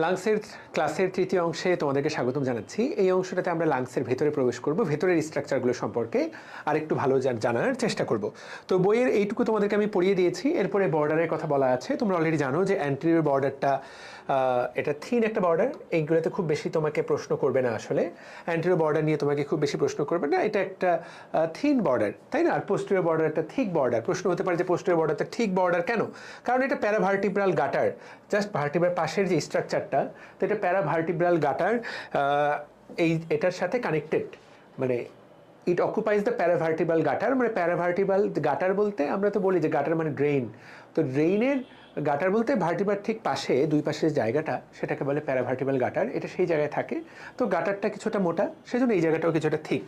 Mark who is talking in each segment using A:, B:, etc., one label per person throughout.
A: লাংসের ক্লাসের তৃতীয় অংশে তোমাদেরকে স্বাগতম জানাচ্ছি। এই অংশটাতে আমরা লাংসের ভেতরে প্রবেশ করব, ভেতরের স্ট্রাকচারগুলো সম্পর্কে আরেকটু ভালো জানার চেষ্টা করব। তো বইয়ের এইটুকু তোমাদেরকে আমি পড়িয়ে দিয়েছি। এরপরে বর্ডারের কথা বলা আছে। তোমরা অলরেডি জানো যে অ্যান্টেরিয়র বর্ডারটা এটা থিন একটা বর্ডার, এইগুলোতে খুব বেশি তোমাকে প্রশ্ন করবে না। আসলে অ্যান্টেরিয়র বর্ডার নিয়ে তোমাকে খুব বেশি প্রশ্ন করবে না, এটা একটা থিন বর্ডার, তাই না? আর পোস্টেরিয়র বর্ডার একটা থিক বর্ডার। প্রশ্ন হতে পারে যে পোস্টেরিয়র বর্ডারটা ঠিক বর্ডার কেন? কারণ এটা প্যারাভার্টিব্রাল গাটার, জাস্ট ভার্টিব্রাল পাশের যে স্ট্রাকচারটা, তো এটা প্যারাভার্টিব্রাল গাটার এটার সাথে কানেক্টেড, মানে ইট অকুপাইজ দ্য প্যারাভার্টিব্রাল গাটার। মানে প্যারাভার্টিব্রাল গাটার বলতে আমরা তো বলি যে গাটার মানে ড্রেন, তো ড্রেইনের গাটার বলতে ভার্টিব্রার ঠিক পাশে দুই পাশের জায়গাটা, সেটাকে বলে প্যারাভার্টিব্রাল গাটার। এটা সেই জায়গায় থাকে, তো গাটারটা কিছুটা মোটা, সেজন্য এই জায়গাটাও কিছুটা ঠিক।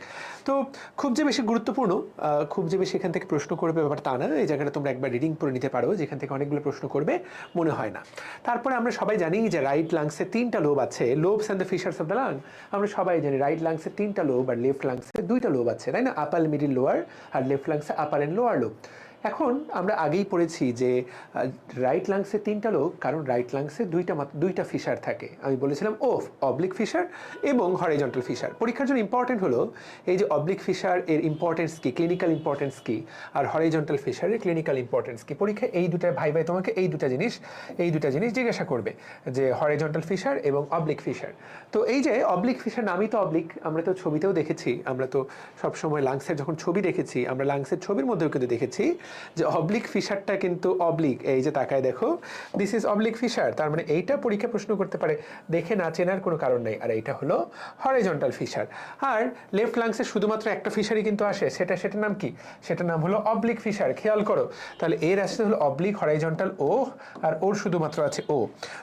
A: তো খুব যে বেশি গুরুত্বপূর্ণ, খুব যে বেশি এখান থেকে প্রশ্ন করবে ব্যাপার তা না। এই জায়গাটা তোমরা একবার রিডিং করে নিতে পারো, যেখান থেকে অনেকগুলো প্রশ্ন করবে মনে হয় না। তারপরে আমরা সবাই জানি যে রাইট লাংসে 3টা লোব আছে, lobes and the fissures of the lung. আমরা সবাই জানি রাইট লাংসে 3টা লোব আর লেফট লাংসে 2টা লোব আছে, তাই না? Upper, middle, lower. আর লেফট লাংসে আপার অ্যান্ড লোয়ার লোব। এখন আমরা আগেই পড়েছি যে রাইট লাংসে 3টা লোব, কারণ রাইট লাংসে দুইটা ফিশার থাকে। আমি বলেছিলাম অবলিক ফিশার এবং হরিজন্টাল ফিশার। পরীক্ষার জন্য ইম্পর্টেন্ট হলো এই যে অবলিক ফিশার এর ইম্পর্টেন্স কি, ক্লিনিক্যাল ইম্পর্টেন্স কি, আর হরিজন্টাল ফিশারের ক্লিনিক্যাল ইম্পর্টেন্স কি। পরীক্ষায় এই দুটা ভাই তোমাকে এই দুটা জিনিস জিজ্ঞাসা করবে, যে হরিজন্টাল ফিশার এবং অবলিক ফিশার। তো এই যে অবলিক ফিশার, নামই তো অবলিক, আমরা তো ছবিতেও দেখেছি, আমরা তো সবসময় লাংসের যখন ছবি দেখেছি, আমরা লাংসের ছবির মধ্যেও কিন্তু দেখেছি যে অবলিক ফিশারটা কিন্তু অবলিক। এই যে তাকায় দেখো, দিস ইজ অবলিক ফিশার, তার মানে এইটা পরীক্ষা প্রশ্ন করতে পারে, দেখে না চেনার কোনো কারণ নেই। আর এইটা হলো হরিজন্টাল ফিশার। আর লেফট লাংসে শুধুমাত্র একটা ফিশারই কিন্তু আসে, সেটার নাম কি? সেটার নাম হলো অবলিক ফিশার। খেয়াল করো, তাহলে এর আসছে হলো অবলিক, হরিজন্টাল ও, আর ওর শুধুমাত্র আছে ও।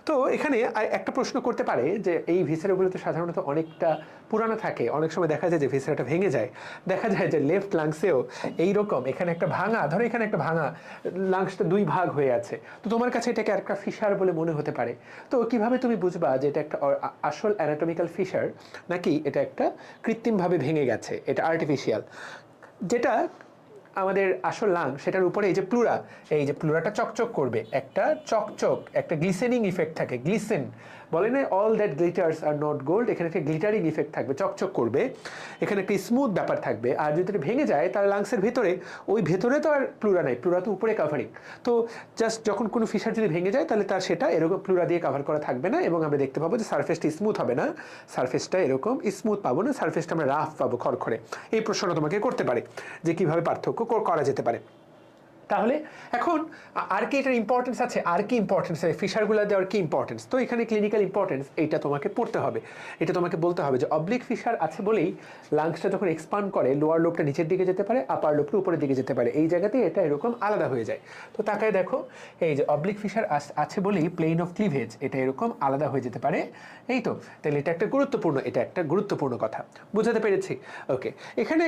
A: তো এখানে একটা প্রশ্ন করতে পারে যে এই ভিসেরাগুলো তো সাধারণত অনেকটা পুরানো থাকে, অনেক সময় দেখা যায় যে ভিসেরাটা ভেঙে যায়। দেখা যায় যে লেফট লাংসেও এইরকম, এখানে একটা ভাঙা, ধরো এখানে একটা ভাঙা, লাংসটা 2 ভাগ হয়ে আছে, তো তোমার কাছে এটাকে একটা ফিশার বলে মনে হতে পারে। তো কিভাবে তুমি বুঝবা যে এটা একটা আসল অ্যানাটমিক্যাল ফিশার নাকি এটা একটা কৃত্রিমভাবে ভেঙে গেছে, এটা আর্টিফিশিয়াল? যেটা আমাদের আসল লাং, সেটার উপরে এই যে প্লুরাটা চকচক করবে, একটা চকচক, একটা গ্লিসেনিং ইফেক্ট থাকে। গ্লিসেন বলে না, all that glitters are not gold, এখানে একটা গ্লিটারিং ইফেক্ট থাকবে, চকচক করবে, এখানে একটা স্মুথ ব্যাপার থাকবে। আর যদি এটা ভেঙে যায় তাহলে লাংসের ভেতরে, ওই ভেতরে তো আর প্লুরা নাই, প্লুরা তো উপরে কাভারিং। তো জাস্ট যখন কোনো ফিশার যদি ভেঙে যায় তাহলে তার সেটা এরকম প্লুরা দিয়ে কাভার করা থাকবে না, এবং আমরা দেখতে পাবো যে সারফেসটা স্মুথ হবে না, সারফেসটা এরকম স্মুথ পাবো না, সারফেসটা আমরা রাফ পাবো, খড়খড়ে। এই প্রশ্নটা তোমাকে করতে পারে যে কিভাবে পার্থক্য করা যেতে পারে। তাহলে এখন আর কি এটার ইম্পর্টেন্স আছে, আর কি ইম্পর্টেন্স আছে ফিশারগুলো দেওয়ার, কি ইম্পর্টেন্স? তো এখানে ক্লিনিক্যাল ইম্পর্টেন্স, এইটা তোমাকে পড়তে হবে, এটা তোমাকে বলতে হবে যে অবলিক ফিশার আছে বলেই লাংসটা যখন এক্সপান্ড করে, লোয়ার লোবটা নিচের দিকে যেতে পারে, আপার লোবটা উপরের দিকে যেতে পারে, এই জায়গাতে এটা এরকম আলাদা হয়ে যায়। তো তাকায় দেখো, এই যে অবলিক ফিশার আছে বলেই প্লেন অফ ক্লিভেজ এটা এরকম আলাদা হয়ে যেতে পারে। এই তো, তাহলে এটা একটা গুরুত্বপূর্ণ কথা, বুঝাতে পেরেছি? ওকে, এখানে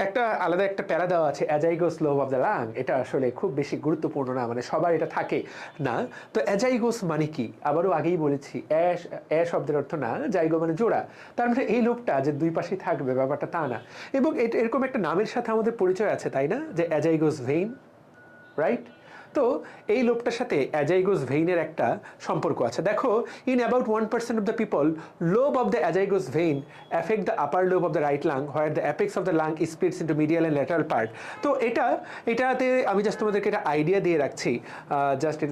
A: একটা আলাদা একটা প্যারা দেওয়া আছে, অ্যাজাইগোস লোব অফ দ্য লাং। এটা আসলে খুব বেশি গুরুত্বপূর্ণ না, মানে সবার এটা থাকে না। তো অ্যাজাইগোস মানে কি? আবারও আগেই বলেছি, শব্দের অর্থ না, জাইগো মানে জোড়া। তার মানে এই লোবটা যে দুই পাশেই থাকবে ব্যাপারটা তা না। এবং এরকম একটা নামের সাথে আমাদের পরিচয় আছে, তাই না? যে অ্যাজাইগোস ভেইন, রাইট? তো এই লোবটার সাথে অ্যাজাইগোস ভেইনের একটা সম্পর্ক আছে। দেখো, in about 1% of the people, lobe of the azygos vein affect the upper lobe of the right lung, where the apex of the lung splits into medial and lateral part. তো এটাতে আমি জাস্ট তোমাদেরকে একটা idea দিয়ে রাখছি,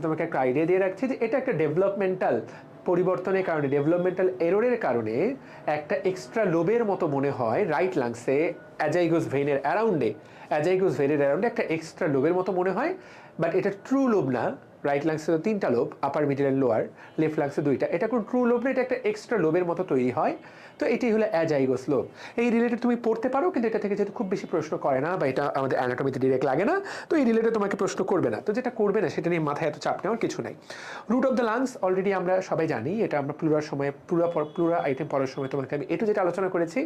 A: তোমাকে একটা idea দিয়ে রাখছি যে এটা একটা ডেভেলপমেন্টাল পরিবর্তনের কারণে, ডেভেলপমেন্টাল এররের কারণে একটা এক্সট্রা লোবের মতো মনে হয় রাইট লাংসে, অ্যাজাইগোস ভেইনের অ্যারাউন্ডে একটা এক্সট্রা লোবের মতো মনে হয়, বাট এটা ট্রু লোব না। রাইট লাংসে তো 3টা lobe, upper, middle and lower, left লাংসে 2টা। এটা কোনো ট্রু লোব না, এটা একটা এক্সট্রা লোবের মতো তৈরি হয়। তো এটাই হলো অ্যাজাইগোস লোব। এই রিলেটেড তুমি পড়তে পারো, কিন্তু এটা থেকে যেহেতু খুব বেশি প্রশ্ন করে না, বা এটা আমাদের অ্যানাটমিতে ডিরেক্ট লাগে না, তো এই রিলেটেড তোমাকে প্রশ্ন করবে না। তো যেটা করবে না সেটা নিয়ে মাথায় এত চাপ নেওয়ার কিছু নাই। Root of the lungs already আমরা সবাই জানি, এটা আমরা প্লুরা আইটেম পড়ার সময় তোমাকে আমি একটু যেটা আলোচনা করেছি,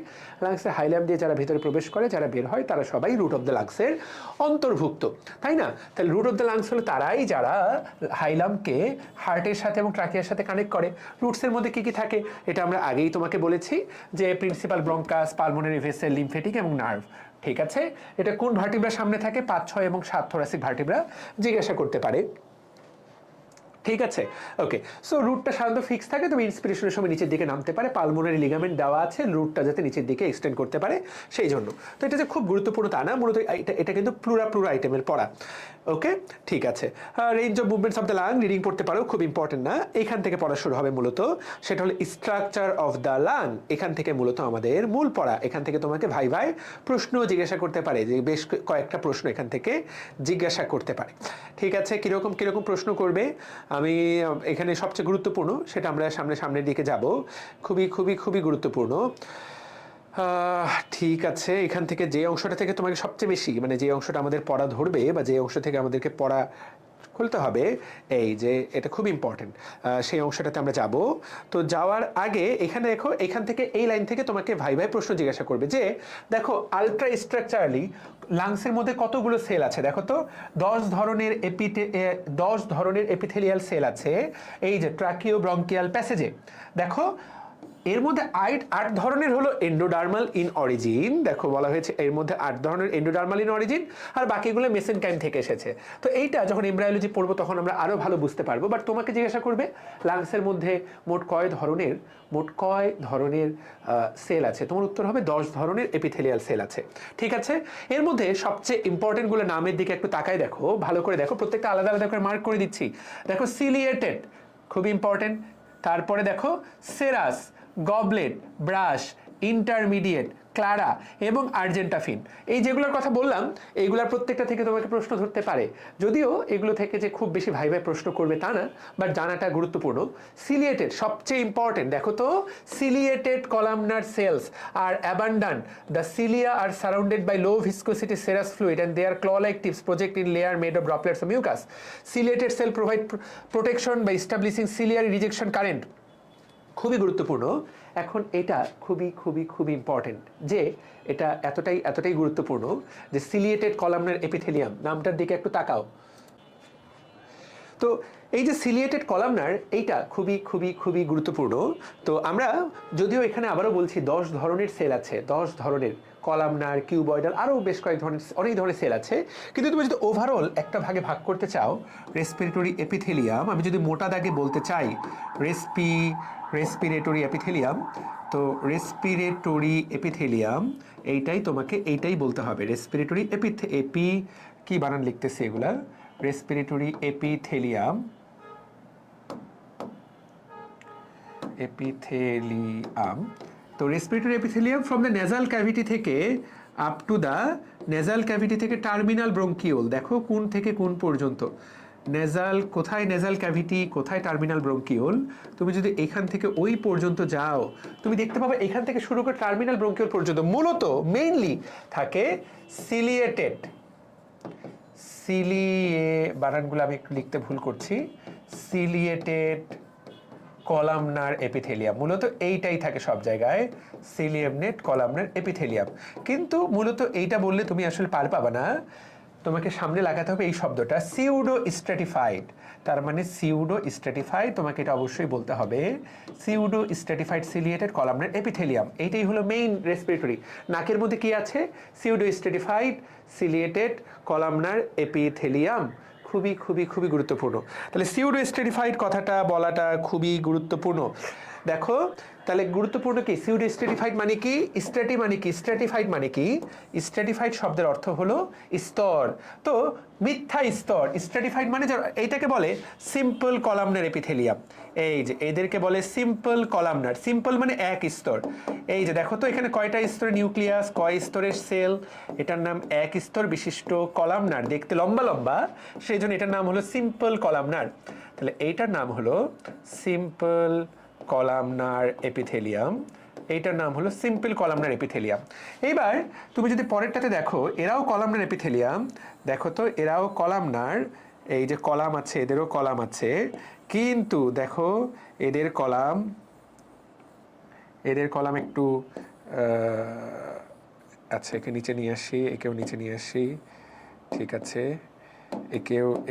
A: লাংসের হাইলাম দিয়ে যারা ভেতরে প্রবেশ করে, যারা বের হয়, তারা সবাই রুট অফ দ্য লাংসের অন্তর্ভুক্ত, তাই না? তাহলে রুট অফ দ্য লাংস হলো তারাই যারা হাইলামকে হার্টের সাথে এবং ট্রাকিয়ার সাথে কানেক্ট করে। রুটসের মধ্যে কি কি থাকে এটা আমরা আগেই তোমাকে বলেছি, যে principal bronchus, pulmonary vessel, lymphatic এবং নার্ভ। ঠিক আছে, এটা কোন ভার্টিব্রা সামনে থাকে? 5, 6 এবং 7 থোরাসিক ভার্টিব্রা জিজ্ঞাসা করতে পারে। ঠিক আছে, ওকে। সো রুটটা সাধারণত ফিক্স থাকে, তবে ইন্সপিরেশনের সময় নিচের দিকে নামতে পারে, পালমোনারি লিগামেন্ট দেওয়া আছে রুটটা যাতে নিচের দিকে এক্সটেন্ড করতে পারে সেই জন্য। তো এটা যে খুব গুরুত্বপূর্ণ তা না, মূলত এটা কিন্তু প্লুরা আইটেমের পড়া। ওকে, ঠিক আছে। Range of movements of the lung reading পড়তে পারো, খুব ইম্পর্টেন্ট না। এখান থেকে পড়া শুরু হবে মূলত, সেটা হলো স্ট্রাকচার অফ দ্য লাং। এখান থেকে মূলত আমাদের মূল পড়া। এখান থেকে তোমাকে ভাই প্রশ্ন জিজ্ঞাসা করতে পারে, যে বেশ কয়েকটা প্রশ্ন এখান থেকে জিজ্ঞাসা করতে পারে। ঠিক আছে, কিরকম কিরকম প্রশ্ন করবে, আমি এখানে সবচেয়ে গুরুত্বপূর্ণ সেটা আমরা সামনের দিকে যাব, খুবই খুবই খুবই গুরুত্বপূর্ণ। ঠিক আছে, এখান থেকে যে অংশটা থেকে তোমাকে সবচেয়ে বেশি, মানে যে অংশটা আমাদের পড়া ধরবে বা যে অংশ থেকে আমাদেরকে পড়া খুলতে হবে, এই যে এটা খুব ইম্পর্টেন্ট, সেই অংশটাতে আমরা যাব। তো যাওয়ার আগে এখানে দেখো, এখান থেকে এই লাইন থেকে তোমাকে ভাই প্রশ্ন জিজ্ঞাসা করবে যে দেখো আলট্রা স্ট্রাকচারালি লাংসের মধ্যে কতগুলো সেল আছে, দেখো তো 10 ধরনের এপিথেলিয়াল সেল আছে এই যে ট্রাকিও ব্রঙ্কিয়াল প্যাসেজে। দেখো এর মধ্যে 8 ধরনের হলো এন্ডোডার্মাল ইন অরিজিন, দেখো বলা হয়েছে এর মধ্যে 8 ধরনের এন্ডোডার্মাল ইন অরিজিন, আর বাকিগুলো মেসেনকাইম থেকে এসেছে। তো এইটা যখন এমব্রায়োলজি পড়বো তখন আমরা আরো ভালো বুঝতে পারবো। বাট তোমাকে জিজ্ঞাসা করবে লাংসের মধ্যে মোট কয় ধরনের সেল আছে, তোমার উত্তর হবে 10 ধরনের এপিথেলিয়াল সেল আছে। ঠিক আছে, এর মধ্যে সবচেয়ে ইম্পর্টেন্ট গুলো নামের দিকে একটু তাকায় দেখো, ভালো করে দেখো, প্রত্যেকটা আলাদা আলাদা করে মার্ক করে দিচ্ছি। দেখো সিলিয়েটেড, খুব ইম্পর্টেন্ট। তারপরে দেখো serous, goblet, brush, intermediate, Clara এবং আর্জেন্টাফিন। এই যেগুলোর কথা বললাম এইগুলোর প্রত্যেকটা থেকে তোমাকে প্রশ্ন ধরতে পারে, যদিও এগুলো থেকে যে খুব বেশি ভাই প্রশ্ন করবে তা না, বাট জানাটা গুরুত্বপূর্ণ। সিলিয়েটেড সবচেয়ে ইম্পর্টেন্ট, দেখো তো ciliated columnar cells are abundant, the cilia are surrounded by low viscosity serous fluid and their claw-like tips project in layer made of droplets of mucus. Ciliated cell provide protection by establishing ciliary rejection current. খুবই গুরুত্বপূর্ণ। এখন এটা খুবই খুবই খুবই important, যে এটা এতটাই গুরুত্বপূর্ণ যে সিলিয়েটেড কলামনার এপিথেলিয়াম নামটার দিকে একটু তাকাও। তো এই যে সিলিয়েটেড কলামনার, এইটা খুবই খুবই খুবই গুরুত্বপূর্ণ। তো আমরা যদিও এখানে আবারও বলছি 10 ধরনের সেল আছে, 10 ধরনের কলামনার, কিউবয়েডাল, আরও বেশ অনেক ধরনের সেল আছে, কিন্তু তুমি যদি ওভারঅল একটা ভাগে ভাগ করতে চাও, রেসপিরেটরি এপিথেলিয়াম, আমি যদি মোটা দাগে বলতে চাই রেসপিরেটরি এপিথেলিয়াম, তো রেসপিরেটরি এপিথেলিয়াম এইটাই বলতে হবে, রেসপিরেটরি কি বানান লিখতেছে এগুলা, রেসপিরেটরি এপিথেলিয়াম তো respiratory epithelium from the nasal cavity থেকে up to the nasal cavity থেকে টার্মিনাল ব্রঙ্কিওল, দেখো কোন থেকে কোন পর্যন্ত, কোথায় নেজাল ক্যাভিটি, কোথায় টার্মিনাল ব্রঙ্কিওল, তুমি যদি এখান থেকে ওই পর্যন্ত যাও তুমি দেখতে পাবে এখান থেকে শুরু করে টার্মিনাল ব্রঙ্কিওল পর্যন্ত মূলত মেইনলি থাকে বানানগুলো আমি একটু লিখতে ভুল করছি, সিলিয়েটেড কলামনার এপিথেলিয়াম, মূলত এইটাই থাকে সব জায়গায়, সিলিয়েমনেট কলামনার এপিথেলিয়াম। কিন্তু মূলত এইটা বললে তুমি আসলে পার পাবা না, তোমাকে সামনে লাগাতে হবে এই শব্দটা সিউডো স্ট্র্যাটিফাইড। তার মানে সিউডো স্ট্র্যাটিফাইড, তোমাকে এটা অবশ্যই বলতে হবে, pseudo stratified ciliated columnar epithelium, এইটাই হলো মেইন রেসপিরেটরি। নাকের মধ্যে কি আছে, pseudo stratified ciliated columnar epithelium, খুবই খুবই খুবই গুরুত্বপূর্ণ। তাহলে সিউডো স্ট্র্যাটিফাইড কথাটা বলাটা খুবই গুরুত্বপূর্ণ। দেখো তাহলে গুরুত্বপূর্ণ কি, সিউডো স্ট্র্যাটিফাইড মানে কি, স্ট্র্যাটিফাইড মানে কি, স্ট্র্যাটিফাইড শব্দের অর্থ হলো স্তর, তো মিথ্যা স্তর, স্ট্র্যাটিফাইড মানে এইটাকে বলে সিম্পল কলামনার এপিথেলিয়াম, এই যে এদেরকে বলে সিম্পল কলামনার, সিম্পল মানে এক স্তর। এই যে দেখো তো এখানে কয়টা স্তর নিউক্লিয়াস, কয় স্তরের সেল, এটার নাম এক স্তর বিশিষ্ট কলামনার, দেখতে লম্বা লম্বা, সেই জন্য এটার নাম হলো সিম্পল কলামনার। তাহলে এইটার নাম হলো সিম্পল কলামনার এপিথেলিয়াম, এইটার নাম হলো সিম্পল কলামনার এপিথেলিয়াম। এইবার তুমি যদি পরেরটাতে দেখো, এরাও কলামনার এপিথেলিয়াম, দেখো তো এরাও কলামনার, এই যে কলাম আছে, এদেরও কলাম আছে, কিন্তু দেখো এদের কলাম একটু আচ্ছা, একে নিচে নিয়ে আসি, একেও নিচে নিয়ে আসি, ঠিক আছে,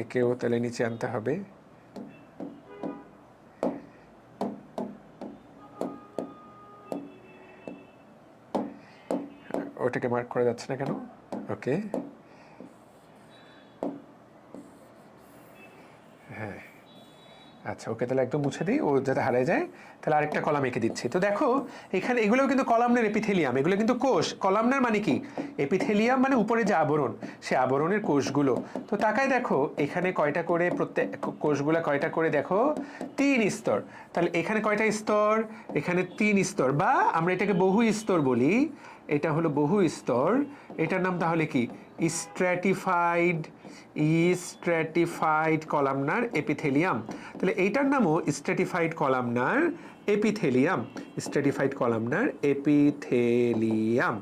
A: একেও তাহলে নিচে আনতে হবে। ওটাকে মার্ক করা যাচ্ছে না কেন, ওকে, হ্যাঁ আচ্ছা ওকে, তাহলে একদম মুছে দিই ও যাতে হারিয়ে যায়। তাহলে আরেকটা কলাম এঁকে দিচ্ছি। তো দেখো এখানে এগুলোও কিন্তু কলামনার এপিথেলিয়াম, এগুলো কিন্তু কোষ। কলামনার মানে কি? এপিথেলিয়াম মানে উপরে যে আবরণ, সে আবরণের কোষগুলো। তো তাকায় দেখো এখানে কয়টা করে, প্রত্যেক কোষগুলো কয়টা করে দেখো, 3 স্তর। তাহলে এখানে কয়টা স্তর? এখানে 3 স্তর, বা আমরা এটাকে বহু স্তর বলি। এটা হলো বহু স্তর। এটার নাম তাহলে কি? Stratified columnar epithelium. তাহলে এইটার নামও stratified columnar epithelium, stratified columnar epithelium.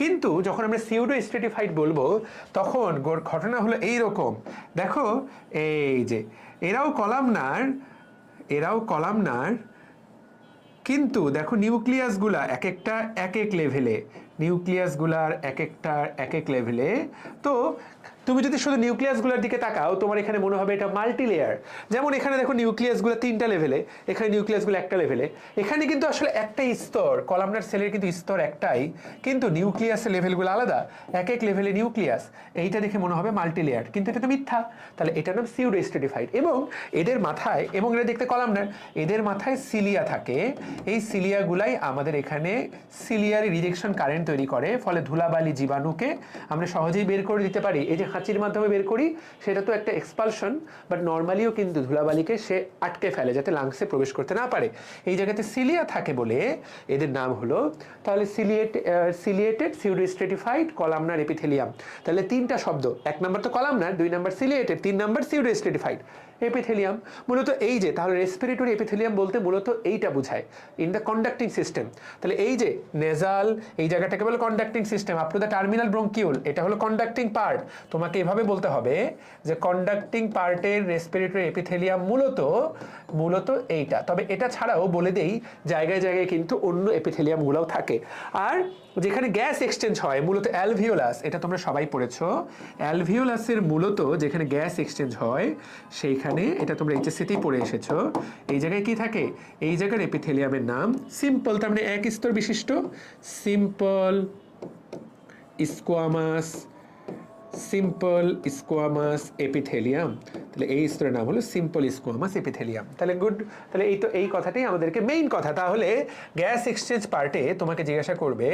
A: কিন্তু যখন আমরা সিউডো স্ট্র্যাটিফাইড বলবো তখন ঘটনা হলো এই রকম। দেখো এই যে এরাও কলামনার, কিন্তু দেখো নিউক্লিয়াসগুলা এক একটা এক এক লেভেলে, নিউক্লিয়াসগুলার এক একটা এক এক লেভেলে। তো তুমি যদি শুধু নিউক্লিয়াসগুলোর দিকে তাকাও তোমার এখানে মনে হবে এটা মাল্টি লেয়ার। যেমন এখানে দেখো নিউক্লিয়াসগুলো 3টা লেভেলে, এখানে নিউক্লিয়াসগুলো একটা লেভেলে। এখানে কিন্তু আসলে একটাই স্তর, কলামনার সেলের কিন্তু স্তর একটাই, কিন্তু নিউক্লিয়াসের লেভেলগুলো আলাদা, এক এক লেভেলে নিউক্লিয়াস। এইটা দেখে মনে হবে মাল্টি লেয়ার, কিন্তু এটা তো মিথ্যা। তাহলে এটার নাম সিউডো স্ট্র্যাটিফাইড। এবং এদের মাথায়, এবং এটা দেখতে কলামনার, এদের মাথায় সিলিয়া থাকে। এই সিলিয়াগুলাই আমাদের এখানে সিলিয়ারি রিজেকশন কারেন্ট তৈরি করে, ফলে ধুলাবালি জীবাণুকে আমরা সহজেই বের করে দিতে পারি। এই যে হাঁচির মাধ্যমে বের করি সেটা তো একটা এক্সপালশন, বাট নর্মালিও কিন্তু ধুলাবালিকে সে আটকে ফেলে যাতে লাংসে প্রবেশ করতে না পারে। এই জায়গাতে সিলিয়া থাকে বলে এদের নাম হলো তাহলে ciliated pseudo stratified columnar epithelium. তাহলে 3টা শব্দ, 1 নম্বর তো কলামনার, 2 নম্বর সিলিয়েটেড, 3 নম্বর সিউডো স্ট্র্যাটিফাইড এপিথেলিয়াম। মূলত এই যে তাহলে রেসপিরেটরি এপিথেলিয়াম বলতে মূলত এইটা বোঝায়, ইন দ্য কন্ডাক্টিং সিস্টেম। তাহলে এই যে নেজাল, এই জায়গাটাকে বলে conducting system, up to the terminal bronchiole, এটা হলো কন্ডাক্টিং পার্ট। তোমাকে এভাবে বলতে হবে যে কন্ডাক্টিং পার্টের রেসপিরেটরি এপিথেলিয়াম মূলত এইটা। তবে এটা ছাড়াও বলে দেই জায়গায় জায়গায় কিন্তু অন্য এপিথেলিয়ামগুলোও থাকে। আর যেখানে গ্যাস এক্সচেঞ্জ হয় মূলত অ্যালভিওলাস, এটা তোমরা সবাই পড়েছো। অ্যালভিওলাসের মূলত যেখানে গ্যাস এক্সচেঞ্জ হয় সেইখানে, এটা তোমরা এইচএসসিতেই পড়ে এসেছো। এই জায়গায় কি থাকে? এই জায়গার এপিথেলিয়ামের নাম সিম্পল, তার মানে এক স্তর বিশিষ্ট, সিম্পল স্কোয়ামাস এপিথেলিয়াম। তাহলে এই স্তরের নাম হলো সিম্পল স্কোয়ামাস এপিথেলিয়াম। তাহলে গুড। তাহলে এই কথাটাই আমাদেরকে মেইন কথা। তাহলে গ্যাস এক্সচেঞ্জ পার্টে তোমাকে জিজ্ঞাসা করবে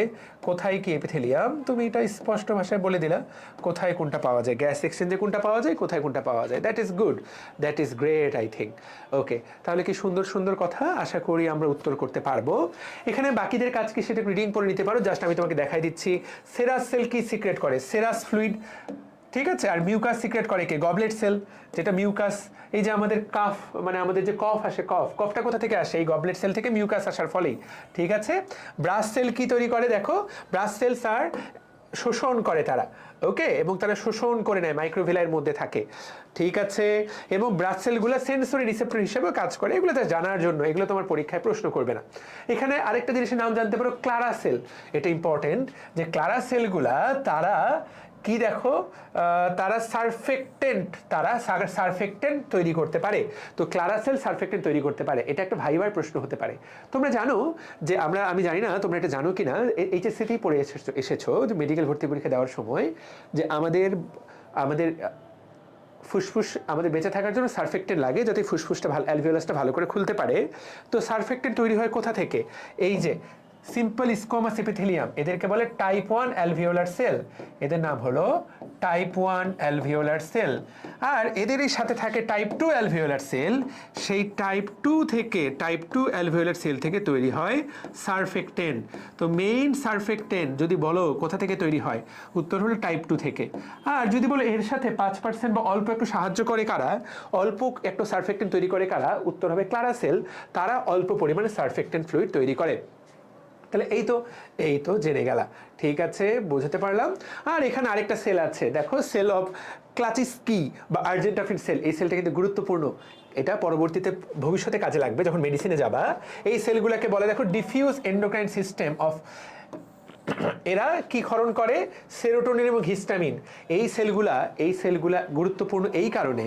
A: কোথায় কি এপিথেলিয়াম, তুমি এটা স্পষ্ট ভাষায় বলে দিলা কোথায় কোনটা পাওয়া যায়, গ্যাস এক্সচেঞ্জে কোনটা পাওয়া যায়, কোথায় কোনটা পাওয়া যায়। That is good, that is great I think. Okay, তাহলে কি সুন্দর সুন্দর কথা, আশা করি আমরা উত্তর করতে পারবো। এখানে বাকিদের কাজ কি সেটা রিডিং করে নিতে পারো, জাস্ট আমি তোমাকে দেখাই দিচ্ছি। সেরাস সেল কি সিক্রেট করে? সেরাস ফ্লুইড, ঠিক আছে। আর মিউকাস সিক্রেট করে কে? গবলেট সেল, যেটা মিউকাস, এই যে আমাদের কাফ, মানে আমাদের যে কফ আসে, কফটা কোথা থেকে আসে? এই গবলেট সেল থেকে মিউকাস আসার ফলেই, ঠিক আছে। ব্রাশ সেল কি তৈরি করে? দেখো ব্রাশ সেলস আর শোষণ করে তারা, ওকে, এবং তারা শোষণ করে নেয়, মাইক্রোভিলাইয়ের মধ্যে থাকে, ঠিক আছে। এবং ব্রাশ সেলগুলো সেন্সরি রিসেপ্টর হিসেবেও কাজ করে, এগুলো তো জানার জন্য, এগুলো তোমার পরীক্ষায় প্রশ্ন করবে না। এখানে আরেকটা জিনিসের নাম জানতে পারো, ক্লারা সেল। এটা ইম্পর্টেন্ট যে ক্লারা সেলগুলা তারা কি দেখো, তারা সারফেক্টেন্ট তৈরি করতে পারে। তো ক্লারা সেল সারফেক্টেন্ট তৈরি করতে পারে, এটা একটা ভাইবার প্রশ্ন হতে পারে। তোমরা জানো যে আমি জানি না তোমরা এটা জানো কিনা, এইচএসসিতেই পড়ে এসেছো যে মেডিকেল ভর্তি পরীক্ষা দেওয়ার সময় যে আমাদের ফুসফুস আমাদের বেঁচে থাকার জন্য সারফেক্টেন্ট লাগে যাতে ফুসফুসটা ভালো, অ্যালভিওলাসটা ভালো করে খুলতে পারে। তো সারফেক্টেন্ট তৈরি হয় কোথা থেকে? এই যে সিম্পল স্কোয়ামাস এপিথেলিয়াম, এদেরকে বলে টাইপ 1 অ্যালভিওলার সেল, এদের নাম হলো টাইপ 1 অ্যালভিওলার সেল। আর এদেরই সাথে থাকে টাইপ 2 অ্যালভিওলার সেল, সেই টাইপ 2 অ্যালভিওলার সেল থেকে তৈরি হয় সারফেক্টেন্ট। তো মেইন সারফেক্টেন্ট যদি বলো কোথা থেকে তৈরি হয়, উত্তর হলো টাইপ 2 থেকে। আর যদি বলো এর সাথে 5% বা অল্প একটু সাহায্য করে কারা, অল্প একটু সারফেক্টেন্ট তৈরি করে কারা, উত্তর হবে ক্লারা সেল, তারা অল্প পরিমাণে সারফেক্টেন্ট ফ্লুইড তৈরি করে। তাহলে এই তো জেনে গেলা, ঠিক আছে, বোঝাতে পারলাম। আর এখানে আরেকটা সেল আছে, দেখো সেল অফ ক্লাচিস্কি বা আর্জেন্টাফিন সেল। এই সেলটা কিন্তু গুরুত্বপূর্ণ, এটা পরবর্তীতে ভবিষ্যতে কাজে লাগবে যখন মেডিসিনে যাবা। এই সেলগুলোকে বলে দেখো ডিফিউজ এন্ডোক্রাইন সিস্টেম অফ এরা কি ক্ষরণ করে? সেরোটোনিন এবং হিস্টামিন। এই সেলগুলা গুরুত্বপূর্ণ এই কারণে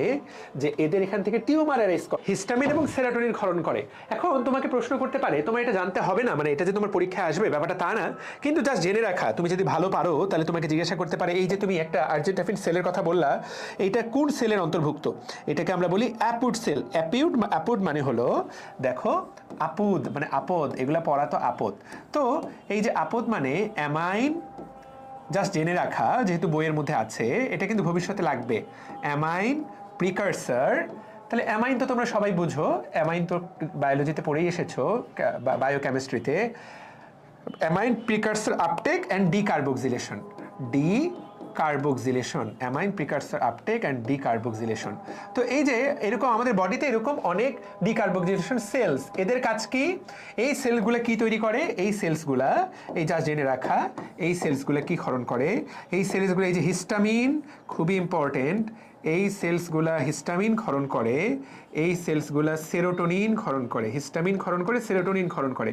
A: যে এদের এখান থেকে টিউমার অ্যারাইজ করে, হিস্টামিন এবং সেরোটোনিন ক্ষরণ করে। এখন তোমাকে প্রশ্ন করতে পারে, তোমার এটা জানতে হবে না, মানে এটা যে তোমার পরীক্ষায় আসবে ব্যাপারটা তা না, কিন্তু জাস্ট জেনে রাখা, তুমি যদি ভালো পারো তাহলে তোমাকে জিজ্ঞাসা করতে পারে, এই যে তুমি একটা আর্জেন্টাফিন সেলের কথা বললা, এইটা কোন সেলের অন্তর্ভুক্ত? এটাকে আমরা বলি অ্যাপুড সেল। অ্যাপুড মানে হলো, দেখো আপুদ মানে আপদ, এগুলা পড়া তো আপদ। তো এই যে আপদ মানে অ্যামাইন, জাস্ট জেনে রাখা যেহেতু বইয়ের মধ্যে আছে, এটা কিন্তু ভবিষ্যতে লাগবে। অ্যামাইন প্রিকারসার, তাহলে অ্যামাইন তো তোমরা সবাই বুঝো, অ্যামাইন তো বায়োলজিতে পড়েই এসেছো, বায়োকেমিস্ট্রিতে। Amine precursor uptake and decarboxylation, amine precursor uptake and decarboxylation. তো এই যে এরকম আমাদের বডিতে এরকম অনেক ডিকার্বক্সিলেশন সেলস, এদের কাজ কি? এই সেলগুলো কি তৈরি করে? এই সেলসগুলা, এই যা জেনে রাখা, এই সেলসগুলো কি ক্ষরণ করে? এই সেলসগুলো, এই যে হিস্টামিন, খুবই ইম্পর্টেন্ট, এই সেলসগুলা হিস্টামিন ক্ষরণ করে, এই সেলসগুলা সেরোটোনিন ক্ষরণ করে, হিস্টামিন ক্ষরণ করে, সেরোটোনিন ক্ষরণ করে।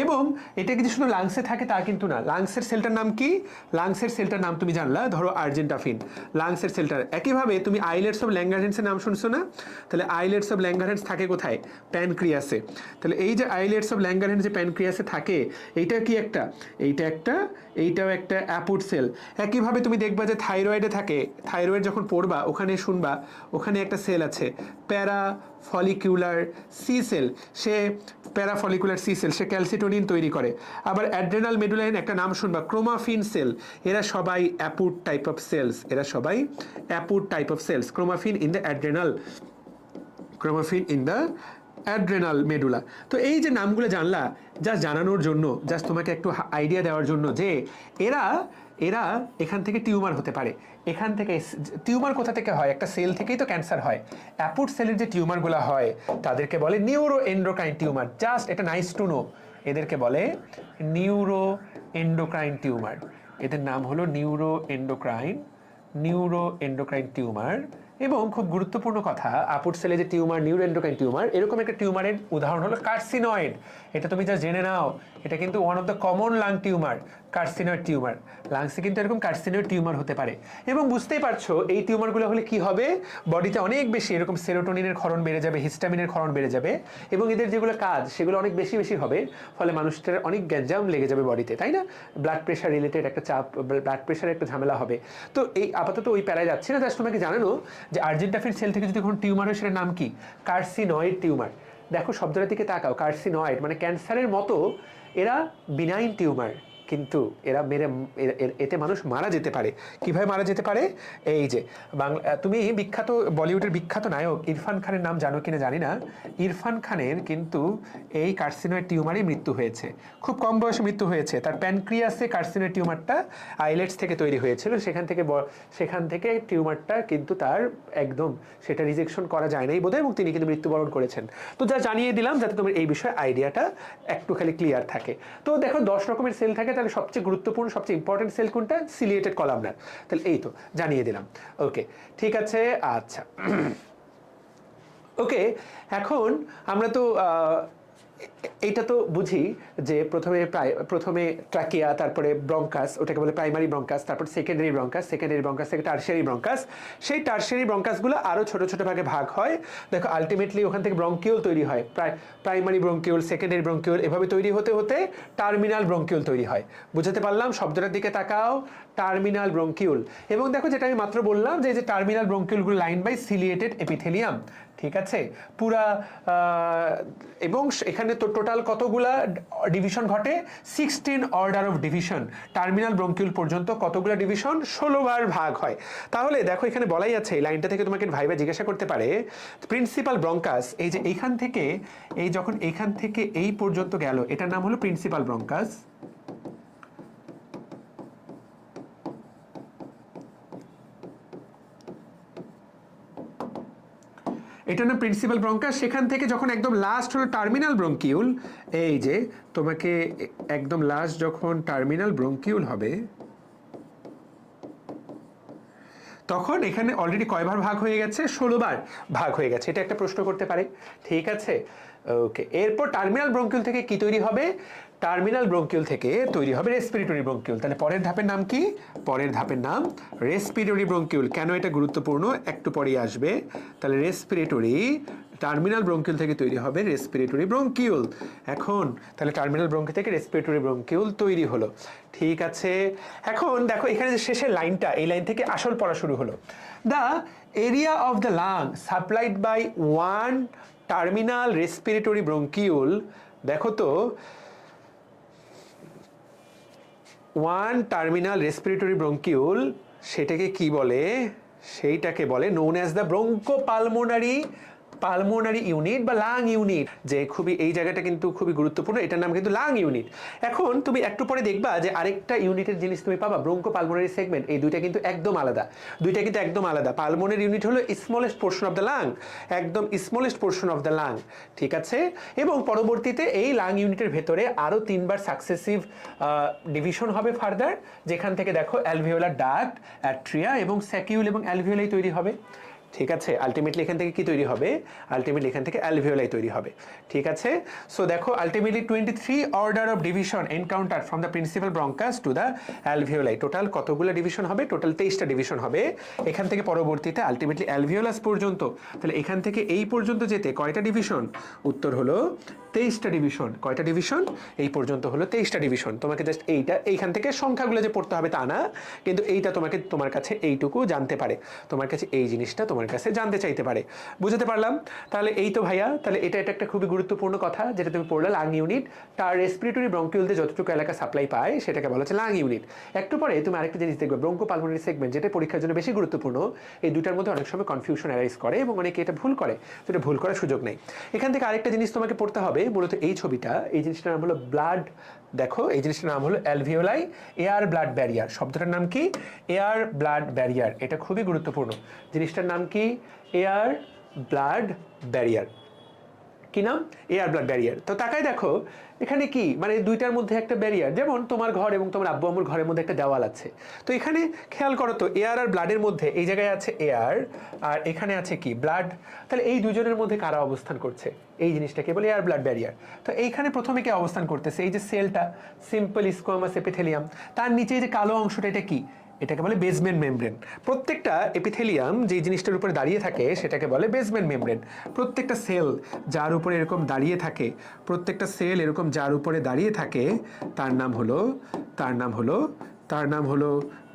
A: এবং এটা কি শুধু লাংসে থাকে তা কিন্তু না। লাংসের সেলটার নাম কি? লাংসের সেলটার নাম তুমি জানলা, ধরো আর্জেন্টাফিন, লাংসের সেলটার। একইভাবে তুমি আইলেটস অফ ল্যাঙ্গারহ্যান্সের নাম শুনছো না? তাহলে আইলেটস অফ ল্যাঙ্গারহ্যান্স থাকে কোথায়? প্যানক্রিয়াসে। তাহলে এই যে আইলেটস অফ ল্যাঙ্গারহ্যান্স যে প্যানক্রিয়াসে থাকে, এইটা কি একটা? এইটা একটা, এইটাও একটা অ্যাপুড সেল। একইভাবে তুমি দেখবা যে থাইরয়েডে থাকে, থাইরয়েড যখন পড়বা ওখানে শুনবা, ওখানে একটা সেল আছে প্যারাফলিকুলার সি সেল, সে প্যারাফলিকুলার সি সেল, সে ক্যালসিটোনিন তৈরি করে। আবার অ্যাড্রেনাল মেডুলাইন একটা নাম শুনবা, ক্রোমাফিন সেল, এরা সবাই অ্যাপুড টাইপ অফ সেলস, এরা সবাই APUD type of cells. Chromaffin in the adrenal, chromaffin in the adrenal medulla. তো এই যে নামগুলো জানলা, জাস্ট জানানোর জন্য, জাস্ট তোমাকে একটু আইডিয়া দেওয়ার জন্য যে এরা এরা এখান থেকে টিউমার হতে পারে। এখান থেকে টিউমার কোথা থেকে হয়? একটা সেল থেকেই তো ক্যান্সার হয়। অ্যাপুড সেলের যে টিউমারগুলো হয় তাদেরকে বলে নিউরো এন্ডোক্রাইন টিউমার। জাস্ট এটা নাইস টু নো, এদেরকে বলে নিউরো এন্ডোক্রাইন টিউমার। এদের নাম হলো নিউরো এন্ডোক্রাইন টিউমার। এবং খুব গুরুত্বপূর্ণ কথা, অ্যাপুড সেলে যে টিউমার, নিউরো এন্ডোক্রাইন টিউমার, এরকম একটা টিউমারের উদাহরণ হলো কার্সিনয়েড। এটা তুমি যা জেনে নাও, এটা কিন্তু one of the common lung tumour, carcinoid tumour. লাংসে কিন্তু এরকম কার্সিনয়েড টিউমার হতে পারে। এবং বুঝতেই পারছো এই টিউমারগুলো হলে কি হবে? বডিতে অনেক বেশি এরকম সেরোটোনিনের ক্ষরণ বেড়ে যাবে, হিস্টামিনের ক্ষরণ বেড়ে যাবে, এবং এদের যেগুলো কাজ সেগুলো অনেক বেশি হবে। ফলে মানুষটার অনেক গ্যাঞ্জাম লেগে যাবে বডিতে, তাই না? ব্লাড প্রেশার রিলেটেড একটা চাপ, ব্লাড প্রেশারের একটা ঝামেলা হবে। তো এই আপাতত ওই প্যারায় যাচ্ছি না, জাস্ট তোমাকে জানানো যে আর্জেন্টাফিন সেল থেকে যদি কোনো টিউমার হয় সেটার নাম কি? Carcinoid tumour. দেখো শব্দটার দিকে তাকাও, কার্সিনয়েড মানে ক্যান্সারের মতো। এরা বিনাইন টিউমার, কিন্তু এরা এতে মানুষ মারা যেতে পারে। কিভাবে মারা যেতে পারে? এই যে তুমি বিখ্যাত বলিউডের বিখ্যাত নায়ক ইরফান খানের নাম জানো কিনা জানি না। ইরফান খানের কিন্তু এই কার্সিনয়েড টিউমারই মৃত্যু হয়েছে, খুব কম বয়সে মৃত্যু হয়েছে। তার প্যানক্রিয়াসে কার্সিনয়েড টিউমারটা আইলেটস থেকে তৈরি হয়েছিল, সেখান থেকে টিউমারটা কিন্তু তার একদম সেটা রিজেকশন করা যায় নাই বোধহয়, এবং তিনি কিন্তু মৃত্যুবরণ করেছেন। তো যা জানিয়ে দিলাম যাতে তোমার এই বিষয়ে আইডিয়াটা একটু খালি ক্লিয়ার থাকে। তো দেখো 10 রকমের সেল থাকে, তাহলে সবচেয়ে গুরুত্বপূর্ণ সবচেয়ে ইম্পর্টেন্ট সেল কোনটা? Ciliated columnar. তাহলে এই তো জানিয়ে দিলাম। ওকে, ঠিক আছে। আচ্ছা, ওকে, এখন আমরা তো এইটা তো বুঝি যে প্রথমে ট্রাকিয়া, তারপরে ব্রঙ্কাস, ওটাকে বলে প্রাইমারি ব্রঙ্কাস, তারপর সেকেন্ডারি ব্রঙ্কাস থেকে টারশিয়ারি ব্রঙ্কাস। সেই টারশিয়ারি ব্রঙ্কাসগুলো আরও ছোট ছোট ভাগে ভাগ হয়। দেখো আলটিমেটলি ওখান থেকে ব্রঙ্কিউল তৈরি হয়, প্রাইমারি ব্রঙ্কিউল, সেকেন্ডারি ব্রঙ্কিউল, এভাবে তৈরি হতে হতে টার্মিনাল ব্রঙ্কিউল তৈরি হয়। বুঝতে পারলাম? শব্দটার দিকে তাকাও, টার্মিনাল ব্রঙ্কিউল। এবং দেখো যেটা আমি মাত্র বললাম যে টার্মিনাল ব্রঙ্কিউলগুলো লাইন বাই সিলিয়েটেড এপিথেলিয়াম, ঠিক আছে পুরা। এবং এখানে তো টোটাল কতগুলা ডিভিশন ঘটে? 16 order of division. Terminal bronchiole পর্যন্ত কতগুলো ডিভিশন? 16 বার ভাগ হয়। তাহলে দেখো এখানে বলাই আছে, এই লাইনটা থেকে তোমাকে ভাইবা জিজ্ঞাসা করতে পারে, প্রিন্সিপাল ব্রঙ্কাস, এই যে এইখান থেকে যখন এইখান থেকে এই পর্যন্ত গেল, এটার নাম হলো প্রিন্সিপাল ব্রঙ্কাস। এটা না প্রিন্সিপাল ব্রঙ্কাস। সেখান থেকে যখন একদম লাস্ট হলো টার্মিনাল ব্রঙ্কিউল, এই যে তোমাকে একদম লাস্ট যখন টার্মিনাল ব্রঙ্কিউল হবে, তখন এখানে অলরেডি কয়বার ভাগ হয়ে গেছে? 16 বার ভাগ হয়ে গেছে। এটা একটা প্রশ্ন করতে পারে, ঠিক আছে। ওকে, এরপর টার্মিনাল ব্রঙ্কিউল থেকে কি তৈরি হবে? টার্মিনাল ব্রঙ্কিউল থেকে তৈরি হবে রেসপিরেটরি ব্রঙ্কিউল। তাহলে পরের ধাপের নাম কি? পরের ধাপের নাম রেসপিরেটরি ব্রঙ্কিউল। কেন এটা গুরুত্বপূর্ণ একটু পরেই আসবে। তাহলে রেসপিরেটরি টার্মিনাল ব্রঙ্কিউল থেকে তৈরি হবে রেসপিরেটরি ব্রঙ্কিউল। এখন তাহলে টার্মিনাল ব্রঙ্কি থেকে রেসপিরেটরি ব্রঙ্কিউল তৈরি হলো। ঠিক আছে, এখন দেখো এখানে যে শেষের লাইনটা, এই লাইন থেকে আসল পড়া শুরু হলো। The area of the lung supplied by one terminal respiratory bronchiole, দেখো তো ওয়ান টার্মিনাল রেসপিরেটরি ব্রঙ্কিউল সেটাকে কি বলে? সেইটাকে বলে known as the bronchopulmonary unit বা লাং ইউনিট। যে খুবই এই জায়গাটা কিন্তু খুবই গুরুত্বপূর্ণ, এটার নাম কিন্তু লাং ইউনিট। এখন তুমি একটু পরে দেখবা যে আরেকটা ইউনিটের জিনিস তুমি পাবা, ব্রঙ্কোপালমোনারি সেগমেন্ট। এই দুইটা কিন্তু একদম আলাদা। পালমোনারি ইউনিট হলো smallest portion of the lung, একদম smallest portion of the lung, ঠিক আছে। এবং পরবর্তীতে এই লাং ইউনিটের ভেতরে আরও 3বার সাকসেসিভ ডিভিশন হবে ফার্দার, যেখান থেকে দেখো অ্যালভিওলার ডাক্ট, অ্যাট্রিয়া এবং স্যাকিউল এবং অ্যালভিওলাই তৈরি হবে। ঠিক আছে, আলটিমেটলি এখান থেকে কি তৈরি হবে? আলটিমেটলি এখান থেকে অ্যালভিওলাই তৈরি হবে। ঠিক আছে, সো দেখো ultimately 23 order of division encounter from the principal bronchus to the alveoli. Total কতগুলো ডিভিশন হবে? টোটাল 23টা ডিভিশন হবে। এখান থেকে পরবর্তীতে আলটিমেটলি অ্যালভিওলাস পর্যন্ত। তাহলে এখান থেকে এই পর্যন্ত যেতে কয়টা ডিভিশন? উত্তর হলো 23টা ডিভিশন। কয়টা ডিভিশন? এই পর্যন্ত হলো 23টা ডিভিশন। তোমাকে জাস্ট এইখান থেকে সংখ্যাগুলো যে পড়তে হবে তা না, কিন্তু এইটা তোমার কাছে এইটুকু জানতে পারে, তোমার কাছে এই জিনিসটা তোমার কাছে জানতে চাইতে পারে। বুঝতে পারলাম? তাহলে এই তো ভাইয়া, তাহলে এটা একটা খুবই গুরুত্বপূর্ণ কথা যেটা তুমি পড়লে, লাং ইউনিট। তার রেসপিরেটরি ব্রঙ্কিউলতে যতটুকু এলাকা সাপ্লাই পায় সেটাকে বলা হচ্ছে লাং ইউনিট। একটু পরে তুমি আরেকটা জিনিস দেখবে, ব্রঙ্কোপালমোনারি সেগমেন্ট, যেটা পরীক্ষার জন্য বেশি গুরুত্বপূর্ণ। এই দুটার মধ্যে অনেক সময় কনফিউশন অ্যারাইজ করে এবং অনেকে এটা ভুল করে, সেটা ভুল করার সুযোগ নেই। এখান থেকে আরেকটা জিনিস তোমাকে পড়তে হবে, মূলত এই ছবিটা, এই জিনিসটার নাম হলো ব্লাড। দেখো এই জিনিসটার নাম হলো অ্যালভিওলাই এয়ার ব্লাড ব্যারিয়ার। শব্দটার নাম কি? Air blood barrier. এটা খুবই গুরুত্বপূর্ণ। জিনিসটার নাম কি? Air blood barrier. কি নাম? Air blood barrier. তো তাকাই দেখো এখানে কি, মানে দুইটার মধ্যে একটা ব্যারিয়ার, যেমন তোমার ঘর এবং তোমার আব্বু আম্মুর ঘরের মধ্যে একটা দেওয়াল আছে। তো এখানে খেয়াল করো তো, এয়ার আর ব্লাডের মধ্যে এই জায়গায় আছে এয়ার আর এখানে আছে কি? ব্লাড। তাহলে এই দুজনের মধ্যে কারা অবস্থান করছে? এই জিনিসটাকে বলে এয়ার ব্লাড ব্যারিয়ার। তো এইখানে প্রথমে কে অবস্থান করতেছে? এই যে সেলটা, সিম্পল স্কোয়ামাস এপিথেলিয়াম। তার নিচে যে কালো অংশটা, এটা কি? এটাকে বলে বেসমেন্ট মেমব্রেন। প্রত্যেকটা এপিথেলিয়াম যে জিনিসটার উপরে দাঁড়িয়ে থাকে সেটাকে বলে বেসমেন্ট মেমব্রেন। প্রত্যেকটা সেল যার উপরে এরকম দাঁড়িয়ে থাকে, প্রত্যেকটা সেল এরকম যার উপরে দাঁড়িয়ে থাকে, তার নাম হলো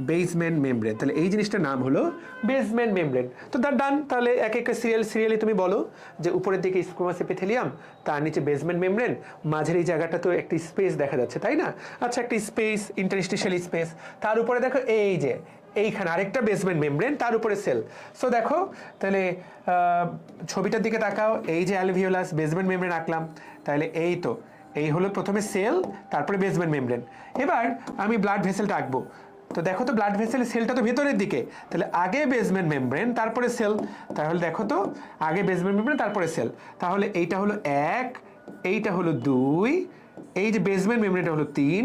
A: বেসমেন্ট মেমব্রেন। তাহলে এই জিনিসটার নাম হলো বেসমেন্ট মেমব্রেন। তো তার ডান, তাহলে এক একটা সিরিয়ালি তুমি বলো যে উপরের দিকে স্কোয়ামাস এপিথেলিয়াম, তার নিচে বেসমেন্ট মেমব্রেন, মাঝের এই জায়গাটা তো একটি স্পেস দেখা যাচ্ছে, তাই না? আচ্ছা, একটা স্পেস, ইন্টারস্টিশিয়াল স্পেস। তার উপরে দেখো এই যে এইখানে আরেকটা বেসমেন্ট মেমব্রেন, তার উপরে সেল। সো দেখো তাহলে ছবিটার দিকে তাকাও, এই যে অ্যালভিওলাস, বেসমেন্ট মেমব্রেন আঁকলাম, তাহলে এই তো এই হলো প্রথমে সেল, তারপরে বেসমেন্ট মেমব্রেন। এবার আমি ব্লাড ভেসেলটা আঁকবো। তো দেখো তো ব্লাড ভেসেলের সেলটা তো ভেতরের দিকে, তাহলে আগে বেসমেন্ট মেমব্রেন তারপরে সেল। তাহলে দেখো তো আগে বেসমেন্ট মেমব্রেন তারপরে সেল। তাহলে এইটা হলো 1, এইটা হলো 2, এই যে বেসমেন্ট মেমব্রেনটা হলো 3,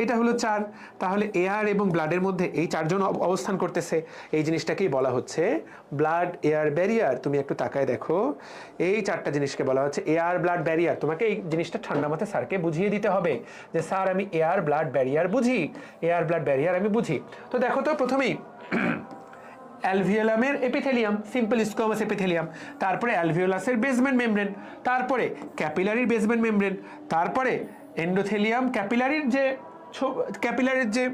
A: এটা হলো 4। তাহলে এয়ার এবং ব্লাডের মধ্যে এই 4 জন অবস্থান করতেছে। এই জিনিসটাকেই বলা হচ্ছে ব্লাড এয়ার ব্যারিয়ার। তুমি একটু তাকায় দেখো, এই 4টা জিনিসকে বলা হচ্ছে এয়ার ব্লাড ব্যারিয়ার। তোমাকে এই জিনিসটা ঠান্ডা মাথায় স্যারকে বুঝিয়ে দিতে হবে যে স্যার আমি এয়ার ব্লাড ব্যারিয়ার বুঝি, এয়ার ব্লাড ব্যারিয়ার আমি বুঝি। তো দেখো তো প্রথমেই অ্যালভিওলামের এপিথেলিয়াম, সিম্পল স্কোয়ামাস এপিথেলিয়াম, তারপরে অ্যালভিওলাসের বেসমেন্ট মেমব্রেন, তারপরে ক্যাপিলারির বেসমেন্ট মেমব্রেন, তারপরে এন্ডোথেলিয়াম, ক্যাপিলারির যে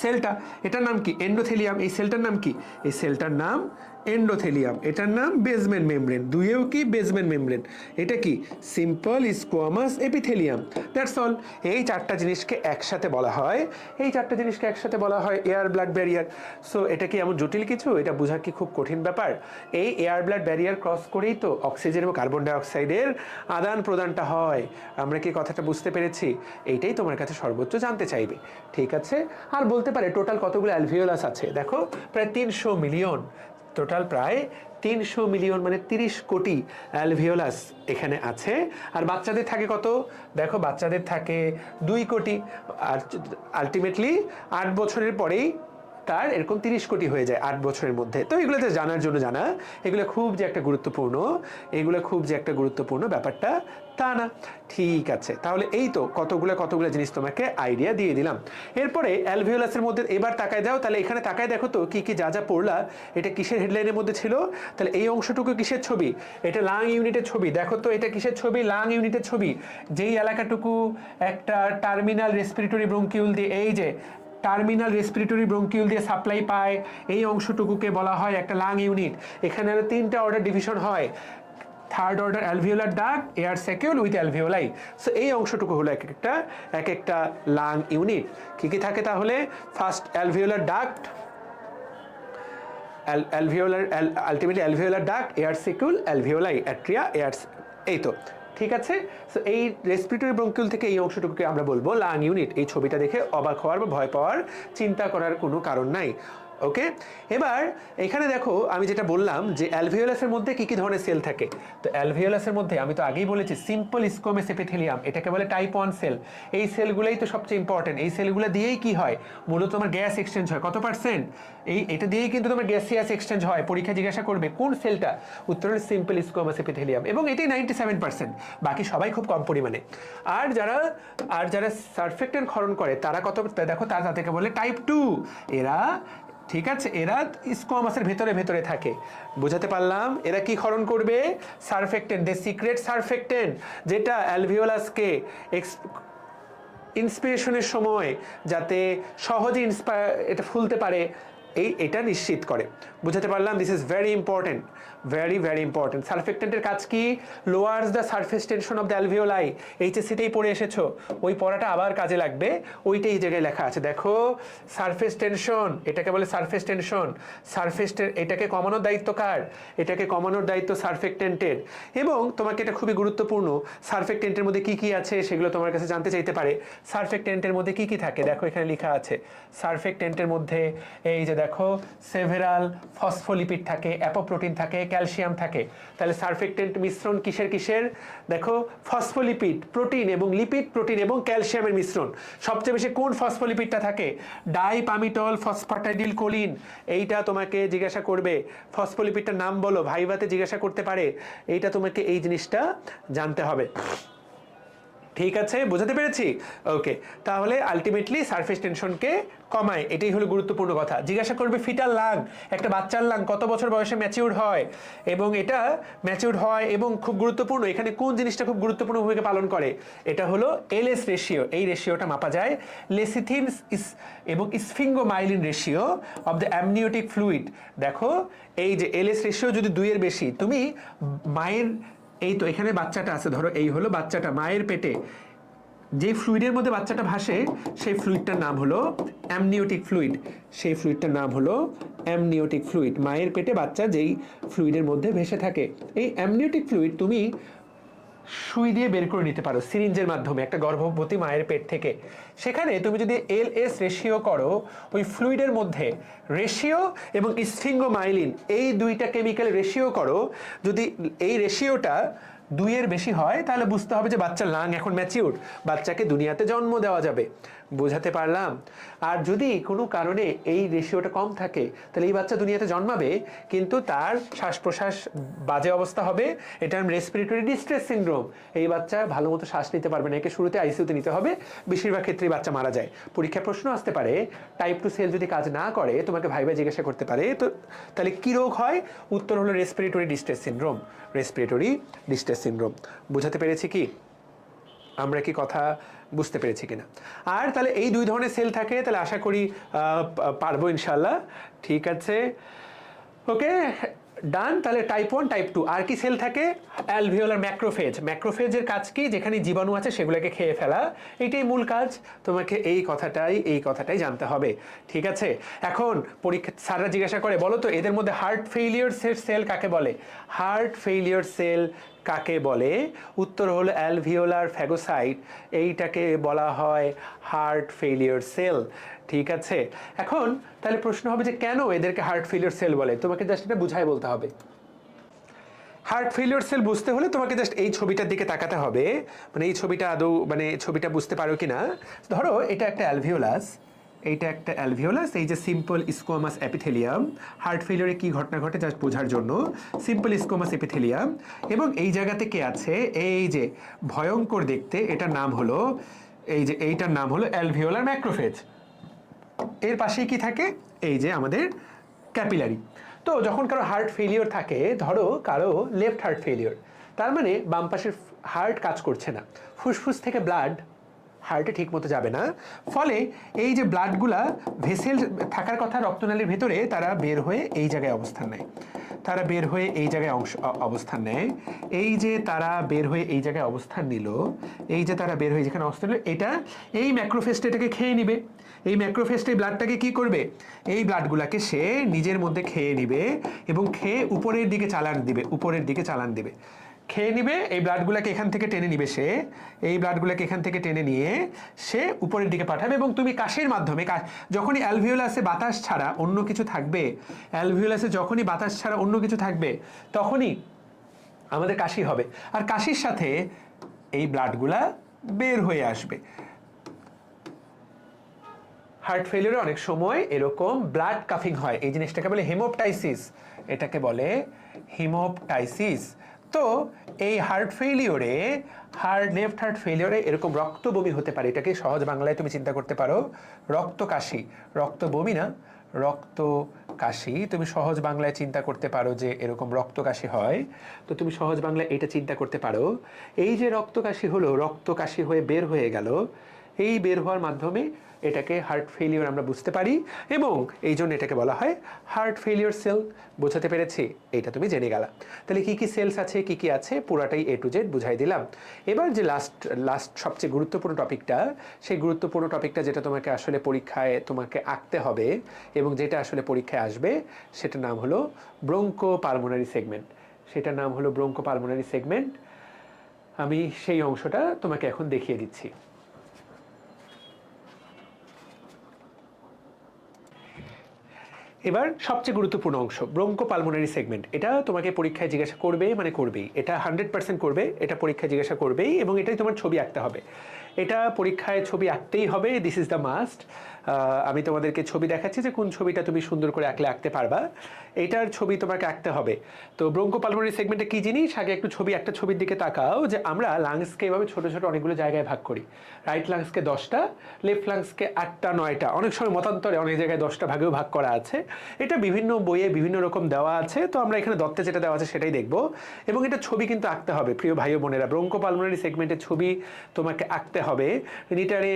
A: সেলটা, এটার নাম কি? এন্ডোথেলিয়াম। এই সেলটার নাম কি? এই সেলটার নাম এন্ডোথেলিয়াম। এটার নাম বেসমেন্ট মেমব্রেন। দুইয়েও কি? Basement membrane. এটা কি? Simple squamous epithelium. That's all. এই 4টা জিনিসকে একসাথে বলা হয়, এয়ার ব্লাড ব্যারিয়ার। সো এটা কি এমন জটিল কিছু? এটা বোঝা কি খুব কঠিন ব্যাপার? এই এয়ার ব্লাড ব্যারিয়ার ক্রস করেই তো অক্সিজেন এবং কার্বন ডাইঅক্সাইডের আদান প্রদানটা হয়। আমরা কি কথাটা বুঝতে পেরেছি? এইটাই তোমার কাছে সর্বোচ্চ জানতে চাইবে, ঠিক আছে? আর বলতে পারে টোটাল কতগুলো অ্যালভিওলাস আছে? দেখো প্রায় 300 মিলিয়ন। টোটাল প্রায় 300 মিলিয়ন, মানে 30 কোটি অ্যালভিওলাস এখানে আছে। আর বাচ্চাদের থাকে কত? দেখো বাচ্চাদের থাকে 2 কোটি। আর আলটিমেটলি 8 বছরের পরেই তার এরকম 30 কোটি হয়ে যায় 8 বছরের মধ্যে। তো এগুলো তো জানার জন্য জানা, এগুলো খুব যে একটা গুরুত্বপূর্ণ, এগুলো খুব যে একটা গুরুত্বপূর্ণ ব্যাপারটা তা না। ঠিক আছে, তাহলে এই তো কতগুলো জিনিস তোমাকে আইডিয়া দিয়ে দিলাম। এরপরে অ্যালভিওলাসের মধ্যে এবার তাকায় দাও, তাহলে এখানে তাকায় দেখো তো কি কি যা যা পড়লা, এটা কিসের হেডলাইনের মধ্যে ছিল। তাহলে এই অংশটুকু কিসের ছবি, এটা লাং ইউনিটের ছবি। দেখো তো এটা কিসের ছবি, লাং ইউনিটের ছবি। যেই এলাকাটুকু একটা টার্মিনাল রেসপিরেটরি ব্রঙ্কিউল দিয়ে, এই যে টার্মিনাল রেসপিরেটরি ব্রঙ্কিউল দিয়ে সাপ্লাই পায়, এই অংশটুকুকে বলা হয় একটা লাং ইউনিট। এখানে আরো 3টা অর্ডার ডিভিশন হয়, third order alveolar duct, air saccule with alveoli. So এই অংশটুকু হলো এক একটা লাং ইউনিট। কি কি থাকে তাহলে, first alveolar duct, alveolar ultimately alveolar duct, air saccule, alveoli, atria, air, এই তো ঠিক আছে। সো এই রেসপিরেটরি ব্রঙ্কিউল থেকে এই অংশটুকুকে আমরা বলবো লাং ইউনিট। এই ছবিটা দেখে অবাক হওয়ার বা ভয় পাওয়ার, চিন্তা করার কোনো কারণ নাই। ওকে, এবার এখানে দেখো আমি যেটা বললাম যে অ্যালভিওলাসের মধ্যে কি কি ধরনের সেল থাকে। তো অ্যালভিওলাসের মধ্যে আমি তো আগেই বলেছি সিম্পল স্কোয়ামাস এপিথেলিয়াম, এটাকে বলে টাইপ 1 সেল। এই সেলগুলোই তো সবচেয়ে ইম্পর্টেন্ট। এই সেলগুলো দিয়েই কি হয়, মূলত তোমার গ্যাস এক্সচেঞ্জ হয়। কত পার্সেন্ট, এটা দিয়েই কিন্তু তোমার গ্যাসিয়াস এক্সচেঞ্জ হয়। পরীক্ষা জিজ্ঞাসা করবে কোন সেলটা, উত্তর হলো সিম্পল স্কোয়ামাস এপিথেলিয়াম, এবং এটাই 97%, বাকি সবাই খুব কম পরিমাণে। আর যারা সারফেক্টেন্ট ক্ষরণ করে তারা কত দেখো, তাদেরকে বলে টাইপ 2। এরা, ঠিক আছে, এরা স্কোয়ামাসের ভেতরে থাকে। বুঝাতে পারলাম, এরা কি ক্ষরণ করবে, সারফেক্টেন্ট, দে সিক্রেট সারফেক্টেন্ট, যেটা অ্যালভিওলাসকে ইন্সপিরেশনের সময় যাতে সহজে এটা ফুলতে পারে, এটা নিশ্চিত করে। বুঝাতে পারলাম, this is very important, very important. সারফেক্টেন্টের কাজ কি, lowers the surface tension of the alveoli. এইচএসসিতেই পড়ে এসেছো, ওই পড়াটা আবার কাজে লাগবে, ওইটাই এই জায়গায় লেখা আছে। দেখো, সারফেস টেনশন, এটাকে বলে সারফেস টেনশন। এটাকে কমানোর দায়িত্ব কার, এটাকে কমানোর দায়িত্ব সারফেক্টেন্টের। এবং তোমাকে এটা খুবই গুরুত্বপূর্ণ, সারফেক্টেন্টের মধ্যে কি কি আছে সেগুলো তোমার কাছে জানতে চাইতে পারে। সারফেক্টেন্টের মধ্যে কি কি থাকে, দেখো এখানে লেখা আছে। সারফেক্টেন্টের মধ্যে এই যে দেখো, সেভেরাল ফসফোলিপিড থাকে, অ্যাপোপ্রোটিন থাকে, ক্যালসিয়াম থাকে। তাহলে সারফেক্টেন্ট মিশ্রণ কিসের, দেখো ফসফোলিপিড, প্রোটিন এবং লিপিড, প্রোটিন এবং ক্যালসিয়ামের মিশ্রণ। সবচেয়ে বেশি কোন ফসফোলিপিডটা থাকে, ডাইপামিটল ফসফাটাইডিল কোলিন। এইটা তোমাকে জিজ্ঞাসা করবে, ফসফোলিপিডটার নাম বলো, ভাইভাতে জিজ্ঞাসা করতে পারে। এইটা তোমাকে এই জিনিসটা জানতে হবে। ঠিক আছে, বোঝাতে পেরেছি? ওকে, তাহলে আলটিমেটলি সারফেস টেনশনকে কমায়, এটাই হলো গুরুত্বপূর্ণ কথা। জিজ্ঞাসা করবে ফিটাল লাং, একটা বাচ্চার লাং কত বছর বয়সে ম্যাচিউর হয়, এবং এটা ম্যাচিউর হয়, এবং খুব গুরুত্বপূর্ণ এখানে কোন জিনিসটা খুব গুরুত্বপূর্ণ ভূমিকা পালন করে, এটা হলো এলএস রেশিও। এই রেশিওটা মাপা যায়, লেসিথিন এবং sphingomyelin ratio of the amniotic fluid. দেখো, এই যে এলএস রেশিও যদি 2 এর বেশি, তুমি মায়ের, এই তো এখানে বাচ্চাটা আছে, ধরো এই হলো বাচ্চাটা, মায়ের পেটে যে ফ্লুইডের মধ্যে বাচ্চাটা ভাসে, সেই ফ্লুইডটার নাম হলো অ্যামনিওটিক ফ্লুইড। সেই ফ্লুইডটার নাম হলো অ্যামনিওটিক ফ্লুইড। মায়ের পেটে বাচ্চা যেই ফ্লুইডের মধ্যে ভেসে থাকে, এই অ্যামনিওটিক ফ্লুইড তুমি সুই দিয়ে বের করে নিতে পারো সিরিঞ্জের মাধ্যমে একটা গর্ভবতী মায়ের পেট থেকে। সেখানে তুমি যদি এলএস রেশিও করো, ওই ফ্লুইডের মধ্যে রেশিও এবং স্ফিঙ্গোমাইলিন, এই 2টা কেমিক্যাল রেশিও করো, যদি এই রেশিওটা 2 এর বেশি হয়, তাহলে বুঝতে হবে যে বাচ্চার লাং এখন ম্যাচিউর, বাচ্চাকে দুনিয়াতে জন্ম দেওয়া যাবে। বোঝাতে পারলাম? আর যদি কোনো কারণে এই রেশিওটা কম থাকে, তাহলে এই বাচ্চা দুনিয়াতে জন্মাবে, কিন্তু তার শ্বাস প্রশ্বাস বাজে অবস্থা হবে, এটার রেসপিরেটরি ডিস্ট্রেস সিনড্রোম। এই বাচ্চা ভালো মতো শ্বাস নিতে পারবে না, একে শুরুতে আইসিইউতে নিতে হবে, বেশিরভাগ ক্ষেত্রেই বাচ্চা মারা যায়। পরীক্ষায় প্রশ্ন আসতে পারে, টাইপ 2 সেল যদি কাজ না করে, তোমাকে ভাইবা জিজ্ঞাসা করতে পারে, তো তাহলে কী রোগ হয়, উত্তর হলো respiratory distress syndrome. Respiratory distress syndrome. বুঝাতে পেরেছি কি, আমরা কি কথা বুঝতে পেরেছি কিনা? আর তাহলে এই 2 ধরনের সেল থাকে, তাহলে আশা করি পারবো ইনশাল্লাহ। ঠিক আছে, ওকে, ডান। তাহলে টাইপ 1, টাইপ 2। আর কি সেল থাকে, অ্যালভিওলার ম্যাক্রোফেজ। ম্যাক্রোফেজের কাজ কি, যেখানে জীবাণু আছে সেগুলোকে খেয়ে ফেলা, এইটাই মূল কাজ। তোমাকে এই কথাটাই জানতে হবে। ঠিক আছে, এখন পরীক্ষা স্যাররা জিজ্ঞাসা করে, বলো তো এদের মধ্যে হার্ট ফেইলিওর সেল কাকে বলে, হার্ট ফেইলিওর সেল কাকে বলে, উত্তর হলো অ্যালভিওলার ফ্যাগোসাইট। এইটাকে বলা হয় হার্ট ফেইলিওর সেল। ঠিক আছে, এখন তাহলে প্রশ্ন হবে যে কেন এদেরকে হার্ট ফেইলিওর সেল বলে, তোমাকে জাস্ট এটা বুঝাই বলতে হবে। হার্ট ফেইলিওর সেল বুঝতে হলে তোমাকে জাস্ট এই ছবিটার দিকে তাকাতে হবে, মানে এই ছবিটা আদৌ, মানে ছবিটা বুঝতে পারো কিনা। ধরো এটা একটা অ্যালভিওলাস, এইটা একটা অ্যালভিওলাস, এই যে সিম্পল স্কোয়ামাস এপিথেলিয়াম, হার্ট ফেলিওরে কি ঘটনা ঘটে জাস্ট বোঝার জন্য, সিম্পল স্কোয়ামাস এপিথেলিয়াম। এবং এই জায়গাতে কে আছে, এই যে ভয়ঙ্কর দেখতে, এটার নাম হলো, এই যে এইটার নাম হলো অ্যালভিওলার ম্যাক্রোফেজ। এর পাশেই কি থাকে, এই যে আমাদের ক্যাপিলারি। তো যখন কারো হার্ট ফেলিওর থাকে, ধরো কারো লেফট হার্ট ফেলিওর, তার মানে বাম পাশের হার্ট কাজ করছে না, ফুসফুস থেকে ব্লাড হার্টে ঠিক মতো যাবে না, ফলে এই যে ব্লাডগুলা ভেসেল থাকার কথা রক্তনালীর ভেতরে, তারা বের হয়ে এই জায়গায় অবস্থান নেয়, তারা বের হয়ে এই জায়গায় অবস্থান নেয়। এই যে তারা বের হয়ে এই জায়গায় অবস্থান নিল, এই যে তারা বের হয়ে যেখানে অবস্থান নিল, এটা এই ম্যাক্রোফেজটা এটাকে খেয়ে নিবে। এই ম্যাক্রোফেজটা এই ব্লাডটাকে কি করবে, এই ব্লাডগুলাকে সে নিজের মধ্যে খেয়ে নিবে এবং খেয়ে উপরের দিকে চালান দিবে, উপরের দিকে চালান দিবে, খেয়ে নিবে। এই ব্লাডগুলোকে এখান থেকে টেনে নিবে সে, এই ব্লাডগুলোকে এখান থেকে টেনে নিয়ে সে উপরের দিকে পাঠাবে। এবং তুমি কাশির মাধ্যমে, যখনই অ্যালভিওলাসে বাতাস ছাড়া অন্য কিছু থাকবে, অ্যালভিওলাসে যখনই বাতাস ছাড়া অন্য কিছু থাকবে, তখনই আমাদের কাশি হবে, আর কাশির সাথে এই ব্লাডগুলা বের হয়ে আসবে। হার্ট ফেলিওরে অনেক সময় এরকম ব্লাড কাফিং হয়, এই জিনিসটাকে বলে হেমোপটাইসিস, এটাকে বলে হিমোপটাইসিস। তো এই হার্ট ফেলিওরে, লেফট হার্ট ফেলিওরে এরকম রক্ত বমি হতে পারে, এটাকে সহজ বাংলায় তুমি চিন্তা করতে পারো রক্ত কাশি, রক্ত বমি না, রক্ত কাশি। তুমি সহজ বাংলায় চিন্তা করতে পারো যে এরকম রক্ত কাশি হয়, তো তুমি সহজ বাংলায় এটা চিন্তা করতে পারো, এই যে রক্ত কাশি হলো, রক্ত কাশি হয়ে বের হয়ে গেল, এই বের হওয়ার মাধ্যমে এটাকে হার্ট ফেলিওর আমরা বুঝতে পারি, এবং এই জন্য এটাকে বলা হয় হার্ট ফেলিওর সেল। বোঝাতে পেরেছি? এটা তুমি জেনে গেলা। তাহলে কি কি সেলস আছে, কি কি আছে, পুরাটাই A to Z বুঝাই দিলাম। এবার যে লাস্ট সবচেয়ে গুরুত্বপূর্ণ টপিকটা, সেই গুরুত্বপূর্ণ টপিকটা যেটা তোমাকে আসলে পরীক্ষায় তোমাকে আঁকতে হবে এবং যেটা আসলে পরীক্ষায় আসবে, সেটার নাম হলো ব্রোঙ্কো পালমোনারি সেগমেন্ট। সেটার নাম হলো ব্রোঙ্কো পালমোনারি সেগমেন্ট। আমি সেই অংশটা তোমাকে এখন দেখিয়ে দিচ্ছি। এবার সবচেয়ে গুরুত্বপূর্ণ অংশ ব্রোঙ্কো পালমোনারি সেগমেন্ট। এটা তোমাকে পরীক্ষায় জিজ্ঞাসা করবে, মানে করবেই, এটা 100% করবে, এটা পরীক্ষায় জিজ্ঞাসা করবেই, এবং এটাই তোমার ছবি আঁকতে হবে। এটা পরীক্ষায় ছবি আঁকতেই হবে, দিস ইজ দ্য মাস্ট। আমি তোমাদেরকে ছবি দেখাচ্ছি যে কোন ছবিটা তুমি সুন্দর করে আঁকতে পারবা, এইটার ছবি তোমাকে আঁকতে হবে। তো ব্রোঙ্কো পালমোনারি সেগমেন্টে কি জিনিস, আগে একটু একটা ছবির দিকে তাকাও, যে আমরা লাংসকে এভাবে ছোট ছোট অনেকগুলো জায়গায় ভাগ করি। রাইট লাংসকে 10টা, লেফট লাংসকে 8টা 9টা, অনেক সময় মতান্তরে অনেক জায়গায় 10টা ভাগেও ভাগ করা আছে। এটা বিভিন্ন বইয়ে বিভিন্ন রকম দেওয়া আছে, তো আমরা এখানে দত্তে যেটা দেওয়া আছে সেটাই দেখব, এবং এটা ছবি কিন্তু আঁকতে হবে। প্রিয় ভাই ও বোনেরা, ব্রোঙ্কো পালমোনারি সেগমেন্টের ছবি তোমাকে আঁকতে হবে। নিটারে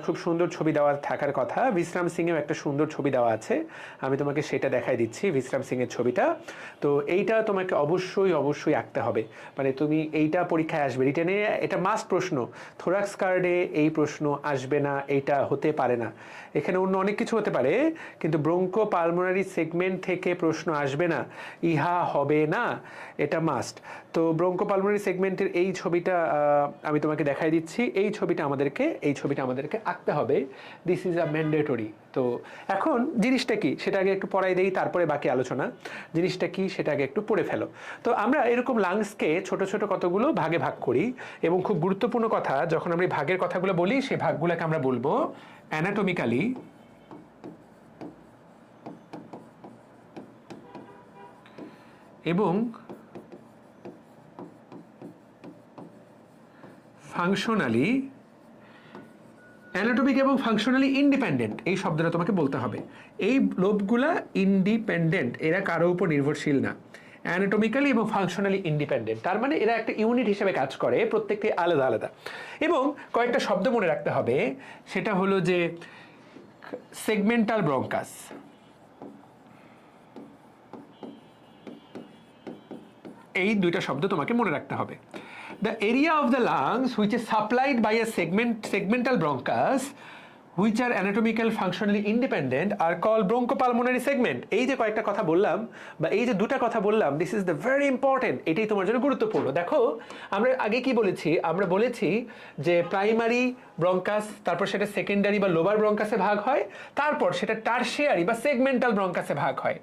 A: খুব সুন্দর ছবি দেওয়া থাকার কথা, বিশ্রাম সিংয়েও একটা সুন্দর ছবি দেওয়া আছে, আমি তোমাকে সেটা দেখাই দিচ্ছি, বিশ্রাম সিংয়ের ছবিটা। তো এইটা তোমাকে অবশ্যই আঁকতে হবে, মানে তুমি এইটা পরীক্ষায় আসবে রিটেনে, এটা মাস্ট প্রশ্ন। থোরাক্স কার্ডে এই প্রশ্ন আসবে না, এইটা হতে পারে না। এখানে অন্য অনেক কিছু হতে পারে, কিন্তু ব্রোঙ্কো পালমোনারি সেগমেন্ট থেকে প্রশ্ন আসবে না, ইহা হবে না, এটা মাস্ট। তো ব্রোঙ্কো পালমোনারি সেগমেন্টের এই ছবিটা আমি তোমাকে দেখাই দিচ্ছি, এই ছবিটা আমাদেরকে আঁকতে হবে, দিস ইজ আ ম্যান্ডেটরি। তো এখন জিনিসটা কি সেটা আগে একটু পড়াই দেই, তারপরে বাকি আলোচনা। জিনিসটা কি সেটা আগে একটু পড়ে ফেলো। তো আমরা এরকম লাংসকে ছোট ছোট কতগুলো ভাগে ভাগ করি, এবং খুব গুরুত্বপূর্ণ কথা, যখন আমরা ভাগের কথাগুলো বলি, সেই ভাগগুলোকে আমরা বলবো অ্যানাটমিক্যালি এবং ফাংশনালি, অ্যানাটমিক এবং ফাংশনালি ইন্ডিপেন্ডেন্ট, এই শব্দটা তোমাকে বলতে হবে। এই লোবগুলা ইন্ডিপেন্ডেন্ট, এরা কারো উপর নির্ভরশীল না। অ্যানাটমিক্যালি এবং ফাংশনালি ইন্ডিপেন্ডেন্ট, তার মানে এরা একটা ইউনিট হিসেবে কাজ করে, প্রত্যেকটি আলাদা আলাদা। এবং কয়েকটা শব্দ মনে রাখতে হবে, সেটা হলো যে সেগমেন্টাল ব্রঙ্কাস, এই দুইটা শব্দ তোমাকে মনে রাখতে হবে। The area of the lungs which is supplied by a segmental bronchus which are anatomical functionally independent are called bronchopulmonary segment. এই যে কয়েকটা কথা বললাম, বা এই যে দুটা কথা বললাম, this is the very important, এটাই তোমার জন্য গুরুত্বপূর্ণ। দেখো আমরা আগে কি বলেছি, আমরা বলেছি যে প্রাইমারি ব্রঙ্কাস, তারপর সেটা সেকেন্ডারি বা লোবার ব্রঙ্কাসে ভাগ হয়, তারপর সেটা টারশিয়ারি বা সেগমেন্টাল ব্রঙ্কাসে ভাগ হয়।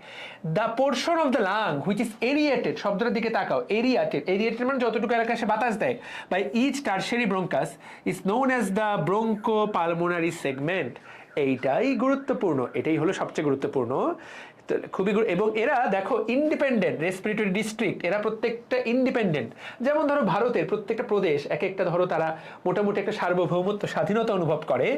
A: The portion of the lung which is aerated, শব্দটার দিকে তাকাও, এরিয়েটেড মানে যতটুকু এলাকা সে বাতাস দেয়, by each tertiary bronchus is known as the bronchopulmonary segment. এইটাই গুরুত্বপূর্ণ, এটাই হলো সবচেয়ে গুরুত্বপূর্ণ। খুবই এবং এরা দেখো ইন্ডিপেন্ডেন্ট রেসপিরেটরি ডিস্ট্রিক্ট, এরা প্রত্যেকটা ইন্ডিপেন্ডেন্ট। যেমন ধরো ভারতের প্রত্যেকটা প্রদেশ এক একটা ধরো তারা মোটামুটি একটা সার্বভৌমত্ব স্বাধীনতা অনুভব করে,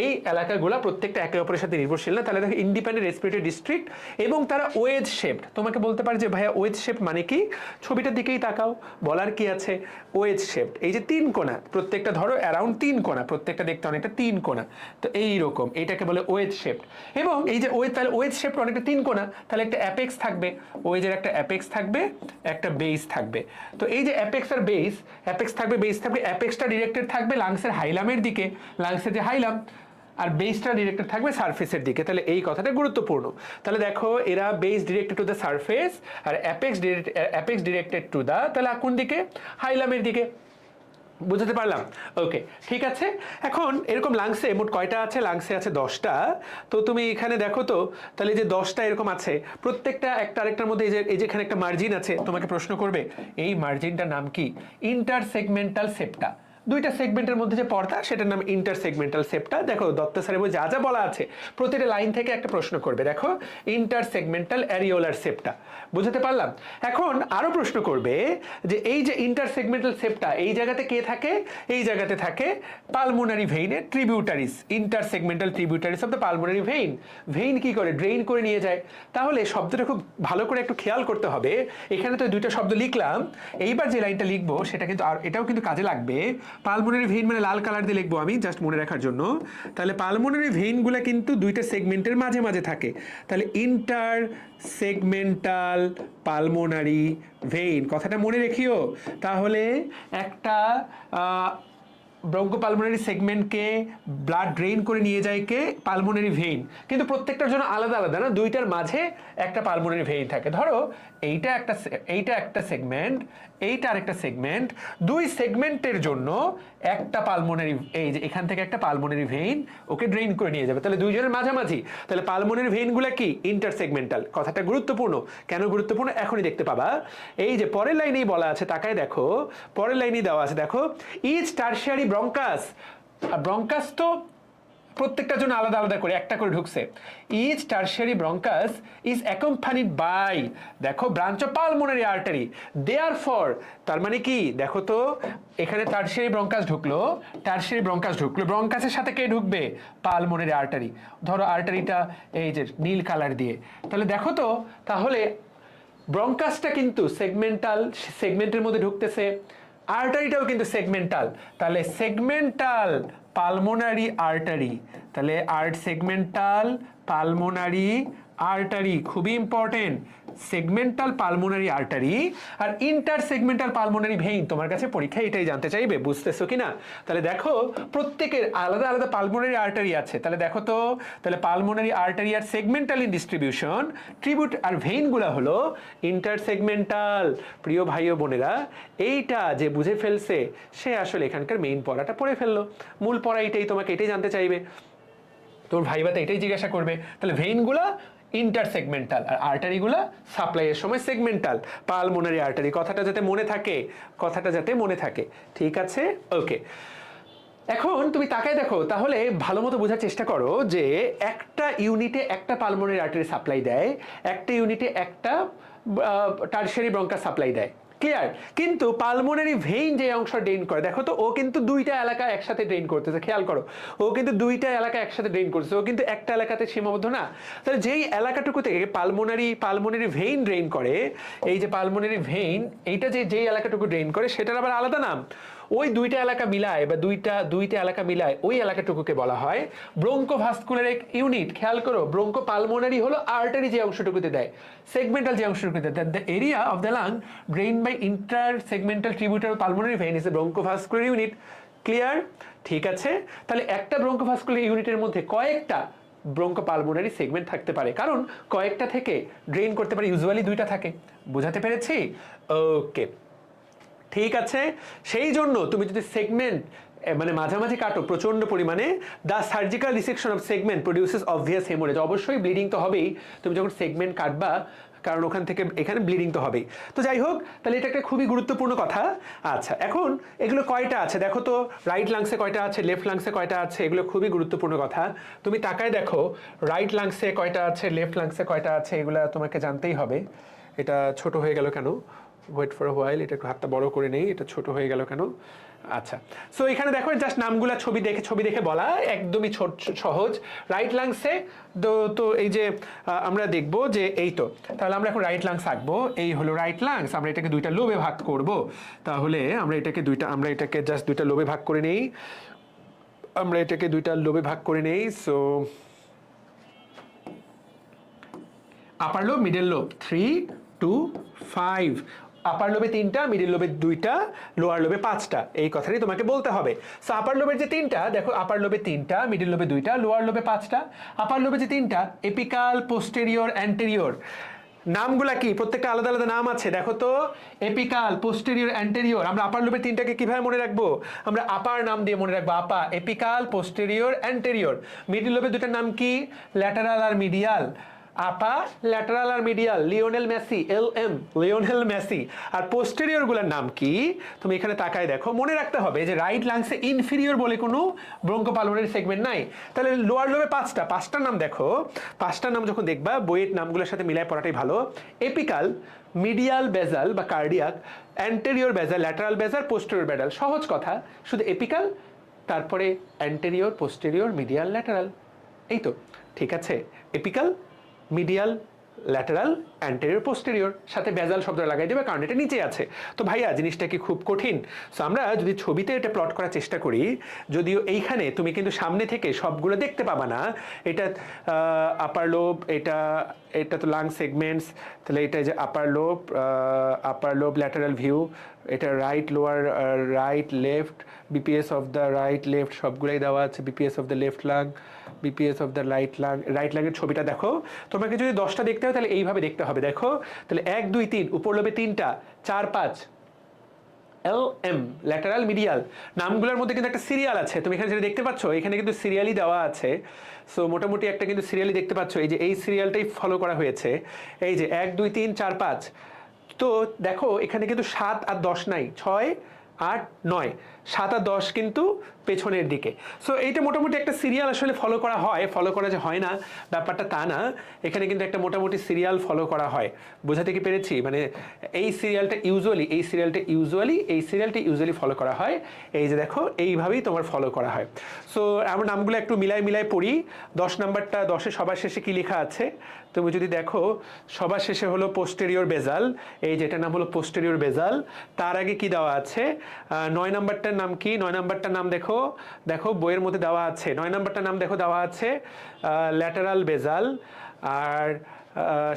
A: এই এলাকাগুলো প্রত্যেকটা একে অপরের সাথে নির্ভরশীল না। তাহলে দেখো ইন্ডিপেন্ডেন্ট রেসপিরেটরি ডিস্ট্রিক্ট এবং তারা ওয়েজ শেপড। তোমাকে বলতে পারে যে ভাইয়া ওয়েজ শেপ মানে কি, ছবিটার দিকেই তাকাও, বলার কি আছে। ওয়েজ শেপড, এই যে তিন কোণা, প্রত্যেকটা ধরো অ্যারাউন্ড তিন কোণা, প্রত্যেকটা দেখতে অনেকটা তিন কোণা, তো এইরকম এইটাকে বলে ওয়েজ শেপড। এবং এই যে ওয়েজ, তাহলে ওয়েজ শেপড অনেকটা তিন কোণা, তাহলে একটা অ্যাপেক্স থাকবে, ওয়েজের একটা অ্যাপেক্স থাকবে, একটা বেস থাকবে। তো এই যে অ্যাপেক্স আর বেস, অ্যাপেক্স থাকবে বেস থাকবে, অ্যাপেক্সটা ডিরেক্টেড থাকবে লাংসের হাইলামের দিকে, লাংসের যে হাইলাম, আর বেসটা ডিরেক্টেড থাকবে সারফেসের দিকে। তাহলে এই কথাটা গুরুত্বপূর্ণ। তাহলে দেখো এরা base directed to the surface আর অ্যাপেক্স ডিরেক্টেড টু দ্য, তাহলে কোন দিকে, হাইলামের দিকে। বুঝতে পারলাম? ওকে, ঠিক আছে। এখন এরকম লাংসে মোট কয়টা আছে? লাংসে আছে 10টা। তো তুমি এখানে দেখো তো, তাহলে যে 10টা এরকম আছে, প্রত্যেকটা একটা আরেকটার মধ্যে এই যে এখানে একটা মার্জিন আছে, তোমাকে প্রশ্ন করবে এই মার্জিনটার নাম কি? ইন্টারসেগমেন্টাল সেপ্টা। দুইটা সেগমেন্টের মধ্যে যে পর্দা সেটার নাম ইন্টারসেগমেন্টাল সেপ্টা। দেখো দত্ত স্যারের বই যা যা বলা আছে প্রতিটা লাইন থেকে একটা প্রশ্ন করবে। দেখো ইন্টারসেগমেন্টাল অ্যারিওলার সেপ্টা, বুঝতে পারলাম? এখন আরো প্রশ্ন করবে যে এই যে ইন্টারসেগমেন্টাল সেপ্টা, এই জায়গাতে কে থাকে? এই জায়গাতে থাকে পালমোনারি ভেইনের tributaries, intersegmental tributaries of the pulmonary vein. Vein কি করে? ড্রেইন করে নিয়ে যায়। তাহলে শব্দটা খুব ভালো করে একটু খেয়াল করতে হবে। এখানে তো দুইটা শব্দ লিখলাম, এইবার যে লাইনটা লিখবো সেটা কিন্তু আর এটাও কিন্তু কাজে লাগবে। পালমোনারি ভেইন মানে লাল কালার দিয়ে লিখবো আমি, জাস্ট মনে রাখার জন্য। তাহলে পালমোনারি ভেইনগুলো কিন্তু দুইটা সেগমেন্টের মাঝে মাঝে থাকে। তাহলে ইন্টার সেগমেন্টাল পালমোনারি ভেইন, কথাটা মনে রেখিও। তাহলে একটা ব্রঙ্কোপালমোনারি সেগমেন্টকে ব্লাড ড্রেইন করে নিয়ে যায় কে? Pulmonary vein. কিন্তু প্রত্যেকটার জন্য আলাদা আলাদা না, দুইটার মাঝে একটা পালমোনারি ভেইন থাকে। ধরো এইটা একটা সেগমেন্ট, এইটা আরেকটা সেগমেন্ট, দুই সেগমেন্টের জন্য একটা পালমোনারি, এই যে এখান থেকে একটা পালমোনারি ভেইন ওকে ড্রেইন করে নিয়ে যাবে। তাহলে দুইজনের মাঝামাঝি। তাহলে পালমোনারি ভেইনগুলো কি? ইন্টারসেগমেন্টাল। কথাটা গুরুত্বপূর্ণ। কেন গুরুত্বপূর্ণ এখনই দেখতে পাবা। এই যে পরের লাইনেই বলা আছে, তাকায় দেখো, পরের লাইনেই দেওয়া আছে, দেখো ইচ টারশিয়ারি ব্রঙ্কাস। ব্রঙ্কাস তো প্রত্যেকটার জন্য আলাদা আলাদা করে একটা করে ঢুকছে। Each tertiary bronchus is accompanied by, দেখো branch of pulmonary artery. Therefore, তার মানে কি দেখো তো, এখানে টারশিয়ারি ব্রঙ্কাস ঢুকলো, টারশিয়ারি ব্রঙ্কাস ঢুকলো, ব্রঙ্কাসের সাথে কে ঢুকবে? Pulmonary artery. ধরো আর্টারিটা এই যে নীল কালার দিয়ে, তাহলে দেখো তো, তাহলে ব্রঙ্কাসটা কিন্তু সেগমেন্টাল, সেগমেন্টের মধ্যে ঢুকতেছে, আর্টারিটাও কিন্তু সেগমেন্টাল। তাহলে সেগমেন্টাল পালমোনারি আর্টারি, তাহলে সেগমেন্টাল পালমোনারি আর্টারি খুবই ইম্পর্টেন্ট। সেগমেন্টাল পালমোনারি আর্টারি আর ইন্টার সেগমেন্টাল পালমোনারি ভেইন, তোমার কাছে পরীক্ষায় এটাই জানতে চাইবে, বুঝতেছো কিনা? তাহলে দেখো প্রত্যেকের আলাদা আলাদা পালমোনারি আর্টারি আছে। তাহলে দেখো তো, তাহলে পালমোনারি আর্টারি আর সেগমেন্টাল ইন ডিস্ট্রিবিউশন, ট্রিবিউট আর ভেইনগুলো হলো ইন্টার সেগমেন্টাল। প্রিয় ভাই ও বোনেরা, এইটা যে বুঝে ফেলছে সে আসলে এখানকার মেইন পড়াটা পড়ে ফেললো। মূল পড়া এটাই, তোমাকে এটাই জানতে চাইবে, তোর ভাইবাতে এটাই জিজ্ঞাসা করবে। তাহলে ভেইনগুলা ইন্টারসেগমেন্টাল আর আর্টারিগুলা সাপ্লাইয়ের সময় সেগমেন্টাল। পালমোনারি আর্টারি, কথাটা যাতে মনে থাকে, কথাটা যাতে মনে থাকে, ঠিক আছে? ওকে, এখন তুমি তাকায় দেখো, তাহলে ভালো মতো বোঝার চেষ্টা করো যে একটা ইউনিটে একটা পালমোনারি আর্টারি সাপ্লাই দেয়, একটা ইউনিটে একটা টারশিয়ারি ব্রঙ্কাস সাপ্লাই দেয়। ক্লিয়ার? কিন্তু পালমোনারি ভেইন যে অংশ ড্রেন করে, দেখো তো ও কিন্তু দুইটা এলাকা একসাথে ড্রেন করতেছে। খেয়াল করো, ও কিন্তু দুইটা এলাকা একসাথে ড্রেন করতেছে, ও কিন্তু একটা এলাকাতে সীমাবদ্ধ না। তাহলে যেই এলাকাটুকু থেকে পালমোনারি ভেইন ড্রেন করে, এই যে পালমোনারি ভেইন, এইটা যেই এলাকাটুকু ড্রেন করে সেটার আবার আলাদা নাম। ওই দুইটা এলাকা মিলায় বা দুইটা এলাকা মিলায় ওই এলাকাটুকুকে বলা হয় ব্রঙ্কোভাস্কুলার ইউনিট। খেয়াল করো, ব্রঙ্কো পালমোনারি হলো আর্টারি যে অংশটুকুতে দেয়, সেগমেন্টাল যে অংশটুকুতে দেয়। The area of the lung drain by intersegmental tributary pulmonary vein is a bronchovascular unit. Clear? ঠিক আছে। তাহলে একটা ব্রঙ্কোভাস্কুলার ইউনিটের মধ্যে কয়েকটা ব্রঙ্কোপালমোনারি সেগমেন্ট থাকতে পারে, কারণ কয়েকটা থেকে ড্রেন করতে পারে, ইউজুয়ালি দুইটা থাকে। বোঝাতে পেরেছি? ওকে, ঠিক আছে। সেই জন্য তুমি যদি সেগমেন্ট মানে মাঝামাঝি কাটো প্রচন্ড পরিমাণে, the surgical dissection of segment produces obvious haemorrhage, অবশ্যই ব্লিডিং তো হবেই। তুমি যখন সেগমেন্ট কাটবা কারণ ওখান থেকে এখানে ব্লিডিং তো হবেই। তো যাই হোক, তাহলে এটা একটা খুবই গুরুত্বপূর্ণ কথা। আচ্ছা, এখন এগুলো কয়টা আছে দেখো তো, রাইট লাংসে কয়টা আছে, লেফট লাংসে কয়টা আছে, এগুলো খুবই গুরুত্বপূর্ণ কথা। তুমি তাকায় দেখো রাইট লাংসে কয়টা আছে, লেফট লাংসে কয়টা আছে, এগুলো তোমাকে জানতেই হবে। এটা ছোট হয়ে গেল কেন, ওয়েট ফর হোয়াইল, এটা একটু হাতটা বড় করে নেই, এটা ছোট হয়ে গেল কেন। আচ্ছা, সো এখানে দেখো জাস্ট নামগুলা ছবি দেখে বলা, একদমই সহজ। রাইট লাংসে তো এই যে আমরা দেখব যে এই তো, তাহলে আমরা এখন রাইট লাংস আঁকবো। এই হলো রাইট লাংস, আমরা এটাকে দুইটা লোবে ভাগ করব। তাহলে আমরা এটাকে জাস্ট দুইটা লোবে ভাগ করে নেই, সো আপার লোব, মিডল লোব 3 2 5, আপার লোবে 3টা, মিডল লোবে 2টা, লোয়ার লোবে 5টা, এই কথাটাই তোমাকে বলতে হবে। সো আপার লোবের যে 3টা দেখো, আপার লোবে 3টা, মিডল লোবে 2টা, লোয়ার লোবে 5টা। আপার লোবে যে 3টা, এপিকাল, পোস্টেরিয়র, অ্যান্টেরিয়র, নামগুলা কি প্রত্যেকটা আলাদা আলাদা নাম আছে দেখো তো। এপিকাল, পোস্টেরিয়র, অ্যান্টেরিয়র, আমরা আপার লোবের 3টাকে কিভাবে মনে রাখবো, আমরা আপার নাম দিয়ে মনে রাখবো, আপা, এপিকাল, পোস্টেরিয়র, অ্যান্টেরিয়র। মিডল লোবের দুটার নাম কি, ল্যাটারাল আর মিডিয়াল। আপা, ল্যাটারাল আর medial, Lionel Messi, LM, Lionel Messi. আর পোস্টেরিয়র গুলোর নাম কি, তুমি এখানে তাকায় দেখো, মনে রাখতে হবে যে রাইট লাংসে ইনফিরিয়র বলে কোনো ব্রঙ্কোপালমোনারি সেগমেন্ট নাই। তাহলে লোয়ার লোবে 5টার নাম দেখো, 5টার নাম যখন দেখবা বইয়ের নামগুলোর সাথে মিলায় পড়াটাই ভালো। এপিকাল, মিডিয়াল বেজাল বা কার্ডিয়াক, অ্যান্টেরিয়র বেজাল, ল্যাটারাল বেজাল, পোস্টেরিয়র বেজাল। সহজ কথা, শুধু এপিকাল, তারপরে অ্যান্টেরিয়র, পোস্টেরিয়র, মিডিয়াল, ল্যাটারাল, এই তো। ঠিক আছে, apical, medial, lateral, anterior, posterior, সাথে বেজাল শব্দটা লাগাই দেবে কারণ এটা নিচে আছে। তো ভাইয়া জিনিসটা কি খুব কঠিন? সো আমরা যদি ছবিতে এটা প্লট করার চেষ্টা করি, যদিও এইখানে তুমি কিন্তু সামনে থেকে সবগুলো দেখতে পাবা না। এটা আপার লোব, এটা তো লাং সেগমেন্টস, তাহলে এটা যে আপার লোব ল্যাটারাল ভিউ, এটা right, lower, right, left, BPS of the right, left সবগুলোই দেওয়া আছে, BPS of the left lung, BPS of the right লাংয়ের ছবিটা দেখো। তোমাকে যদি 10টা দেখতে হয় তাহলে এইভাবে দেখতে হবে, দেখো তাহলে 1 2 3, উপর লোবে 3টা, 4 5, LM, ল্যাটারাল, মিডিয়াল। নামগুলোর মধ্যে কিন্তু একটা সিরিয়াল আছে, তুমি এখানে যেটা দেখতে পাচ্ছ, এখানে কিন্তু সিরিয়ালই দেওয়া আছে। সো মোটামুটি একটা কিন্তু সিরিয়ালই দেখতে পাচ্ছ, এই যে এই সিরিয়ালটাই ফলো করা হয়েছে, এই যে 1 2 3 4 5। তো দেখো এখানে কিন্তু 7 আর 10 নাই, 6 8 9, 7 আর 10 কিন্তু পেছনের দিকে। সো এইটা মোটামুটি একটা সিরিয়াল আসলে ফলো করা হয়, ফলো করা যে হয় না ব্যাপারটা তা না, এখানে কিন্তু একটা মোটামুটি সিরিয়াল ফলো করা হয়। বোঝাতে কি পেরেছি? মানে এই সিরিয়ালটা ইউজুয়ালি ফলো করা হয়, এই যে দেখো এইভাবেই তোমার ফলো করা হয়। সো আমরা নামগুলো একটু মিলাই পড়ি। 10 নাম্বারটা, 10-এ সবার শেষে কি লেখা আছে তুমি যদি দেখো, সবার শেষে হলো পোস্টেরিয়র বেজাল, এই যেটা নাম হলো পোস্টেরিয়র বেজাল। তার আগে কি দেওয়া আছে, 9 নাম্বারটার নাম কি, 9 নাম্বারটার নাম দেখো বইয়ের মধ্যে দেওয়া আছে, 9 নাম্বারটার নাম দেখো দেওয়া আছে ল্যাটারাল বেজাল। আর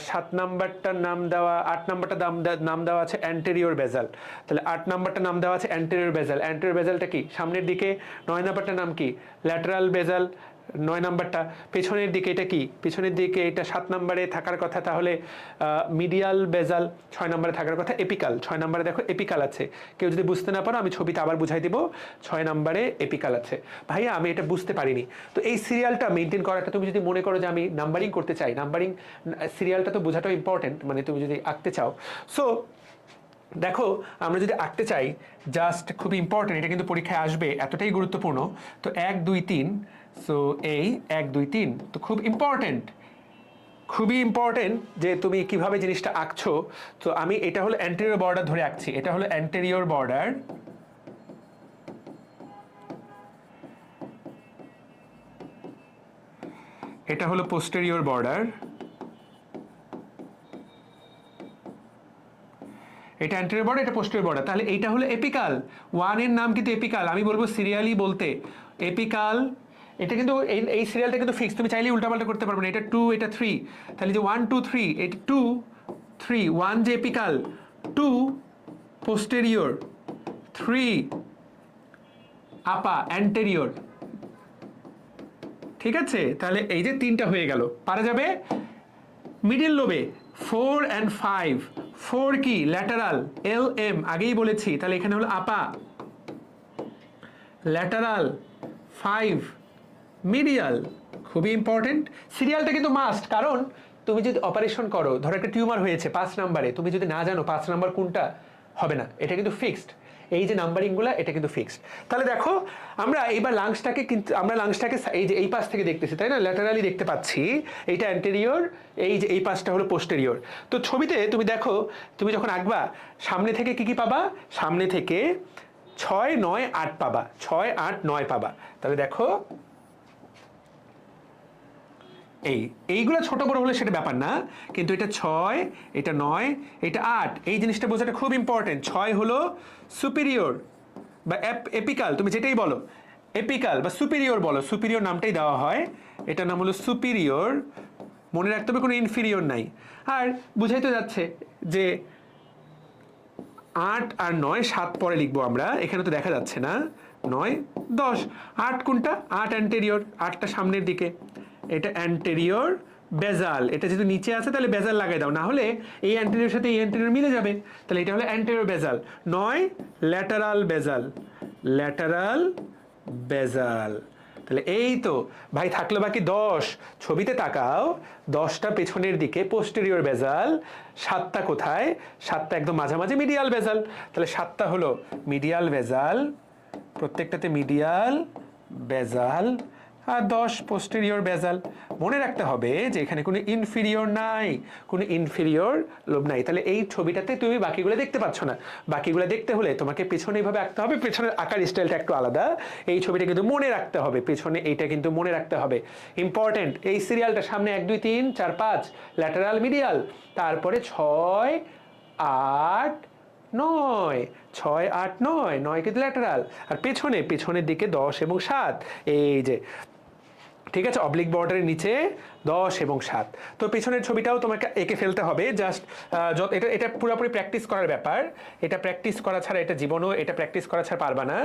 A: 7 নাম্বারটার নাম দেওয়া, 8 নাম্বারটার নাম দেওয়া আছে অ্যান্টেরিয়র বেজাল। তাহলে 8 নাম্বারটার নাম দেওয়া আছে অ্যান্টেরিয়র বেজালটা কি সামনের দিকে, 9 নাম্বারটার নাম কি ল্যাটারাল বেজাল, 9 নাম্বারটা পেছনের দিকে, এটা কি পেছনের দিকে, এটা 7 নাম্বারে থাকার কথা, তাহলে মিডিয়াল বেজাল 6 নাম্বারে থাকার কথা, এপিকাল 6 নাম্বারে দেখো এপিকাল আছে। কেউ যদি বুঝতে না পারো আমি ছবিতে আবার বুঝাই দিব, 6 নাম্বারে এপিকাল আছে। ভাইয়া আমি এটা বুঝতে পারিনি। তো এই সিরিয়ালটা মেনটেন করাটা, তুমি যদি মনে করো যে আমি নাম্বারিং করতে চাই, নাম্বারিং সিরিয়ালটা তো বোঝাটাও ইম্পর্টেন্ট, মানে তুমি যদি আঁকতে চাও। সো দেখো আমরা যদি আঁকতে চাই, জাস্ট খুবই ইম্পর্টেন্ট, এটা কিন্তু পরীক্ষায় আসবে, এতটাই গুরুত্বপূর্ণ। তো 1 2 3, সো এই 1 2 3 তো খুবই ইম্পর্টেন্ট যে তুমি কিভাবে জিনিসটা আঁকছো। তো আমি এটা হলো অ্যান্টেরিয়র বর্ডার ধরে আঁকছি, এটা হলো অ্যান্টেরিয়র বর্ডার, এটা হলো পোস্টেরিয়র বর্ডার, এটা অ্যান্টেরিয়র বর্ডার, এটা পোস্টেরিয়র বর্ডার। তাহলে এইটা হলো এপিকাল, 1 এর নাম কিন্তু এপিকাল, আমি বলবো সিরিয়ালি বলতে এপিকাল। এটা কিন্তু এই সিরিয়ালটা কিন্তু ফিক্স, তুমি চাইলেই উল্টাপাল্টা করতে পারবে না, এটা 2 এটা 3, তাহলে যে 1 2 3, এটা 2 3, 1 যে এপিকাল, 2 পোস্টেরিয়র, 3 আপা অ্যান্টেরিয়র। ঠিক আছে, তাহলে এই যে 3টা হয়ে গেল, পারা যাবে। মিডল লোবে 4 and 5, 4 কি ল্যাটারাল, LM আগেই বলেছি, তাহলে এখানে হলো আপা, ল্যাটারাল, 5 মিডিয়াল। খুবই ইম্পর্টেন্ট, সিরিয়ালটা কিন্তু মাস্ট, কারণ তুমি যদি অপারেশন করো, ধরো একটা টিউমার হয়েছে 5 নম্বরে, তুমি যদি না জানো 5 নাম্বার কোনটা, হবে না, এটা কিন্তু ফিক্সড। এই যে নাম্বারিংগুলো এটা কিন্তু ফিক্সড। তাহলে দেখো আমরা এইবার লাংসটাকে কিন্তু আমরা লাংসটাকে এই যে এই পাশ থেকে দেখতেছি, তাই না, ল্যাটারালি দেখতে পাচ্ছি, এইটা অ্যান্টেরিয়র, এই যে এই পাশটা হলো পোস্টেরিয়র। তো ছবিতে তুমি দেখো, তুমি যখন আঁকবা সামনে থেকে কি কি পাবা, সামনে থেকে 6, 9, 8 পাবা, 6, 8, 9 পাবা। তাহলে দেখো এইগুলো ছোট বড় হলে সেটা ব্যাপার না, কিন্তু এটা 6, এটা 9, এটা 8, এই জিনিসটা বোঝাটা খুব ইম্পর্টেন্ট। 6 হলো সুপিরিয়র বা এপিকাল, তুমি যেটাই বলো, এপিকাল বা সুপিরিয়র বলো, সুপিরিয়র নামটাই দেওয়া হয়, এটার নাম হলো সুপিরিয়র। মনে রাখতে হবে কোনো ইনফিরিয়র নাই। আর বুঝাই তো যাচ্ছে যে 8 আর 9, 7 পরে লিখবো আমরা, এখানে তো দেখা যাচ্ছে না, 9, 10, 8 কোনটা, 8 অ্যান্টেরিয়র, 8টা সামনের দিকে, এটা অ্যান্টেরিয়র বেজাল, এটা যেহেতু নিচে আছে তাহলে বেজাল লাগাই দাও, না হলে এই অ্যান্টেরিয়র সাথে এই অ্যান্টেরিয়র মিলে যাবে, তাহলে এটা হলো অ্যান্টেরিয়র বেজাল। 9 ল্যাটারাল বেজাল, ল্যাটারাল বেজাল। তাহলে এই তো ভাই, থাকলো বাকি 10, ছবিতে তাকাও, 10টা পেছনের দিকে পোস্টেরিয়র বেজাল, 7টা কোথায়, 7টা একদম মাঝামাঝি মিডিয়াল বেজাল। তাহলে 7টা হলো মিডিয়াল বেজাল, প্রত্যেকটাতে মিডিয়াল বেজাল, আর 10 পোস্টেরিয়র বেজাল। মনে রাখতে হবে যে এখানে কোনো ইনফিরিয়র নাই, কোনো ইনফিরিয়র লোব নাই। তাহলে এই ছবিটাতে তুমি বাকিগুলো দেখতে পাচ্ছ না, বাকিগুলো দেখতে হলে তোমাকে পেছনে এইভাবে আঁকতে হবে, পেছনের আঁকার স্টাইলটা একটু আলাদা। এই ছবিটা কিন্তু মনে রাখতে হবে, পেছনে এইটা কিন্তু মনে রাখতে হবে, ইম্পর্টেন্ট। এই সিরিয়ালটা সামনে 1, 2, 3, 4, 5 ল্যাটারাল মিডিয়াল, তারপরে 6, 8, 9, 6, 8, 9, 9 কিন্তু ল্যাটারাল, আর পেছনের দিকে 10 এবং 7, এই যে, ঠিক আছে, অবলিক বর্ডারের নিচে 10 এবং 7। তো পেছনের ছবিটাও তোমাকে এঁকে ফেলতে হবে, জাস্ট এটা এটা পুরোপুরি প্র্যাকটিস করার ব্যাপার, এটা প্র্যাকটিস করা ছাড়া এটা জীবনও এটা প্র্যাকটিস করা ছাড়া পারবা না।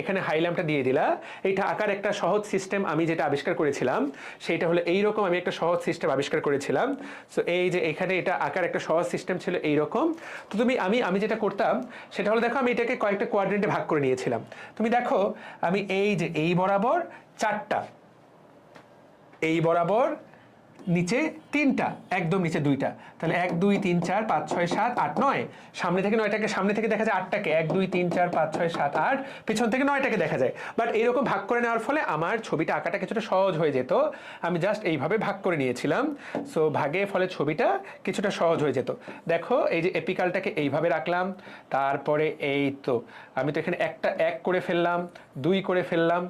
A: এখানে হাইল্যাম্পটা দিয়ে দিলা, এইটা আঁকার একটা সহজ সিস্টেম আমি যেটা আবিষ্কার করেছিলাম সেইটা হলো এইরকম, আমি একটা সহজ সিস্টেম আবিষ্কার করেছিলাম। সো এই যে এখানে এটা আঁকার একটা সহজ সিস্টেম ছিল এইরকম। তো তুমি আমি যেটা করতাম সেটা হলো, দেখো আমি এটাকে কয়েকটা কোয়াড্রেন্টে ভাগ করে নিয়েছিলাম। তুমি দেখো আমি এই যে এই বরাবর 4টা, এই বরাবর নিচে 3টা, একদম নিচে 2টা, তাহলে 1, 2, 3, 4, 5, 6, 7, 8, 9, সামনে থেকে 9টাকে, সামনে থেকে দেখা যায় 8টাকে, 1, 2, 3, 4, 5, 6, 7, 8, পেছন থেকে 9টাকে দেখা যায়। বাট এইরকম ভাগ করে নেওয়ার ফলে আমার ছবিটা আঁকাটা কিছুটা সহজ হয়ে যেত, আমি জাস্ট এইভাবে ভাগ করে নিয়েছিলাম। সো ভাগের ফলে ছবিটা কিছুটা সহজ হয়ে যেত। দেখো এই যে এপিকালটাকে এইভাবে রাখলাম, তারপরে এই তো আমি তো এখানে একটা 1 করে ফেললাম, 2 করে ফেললাম,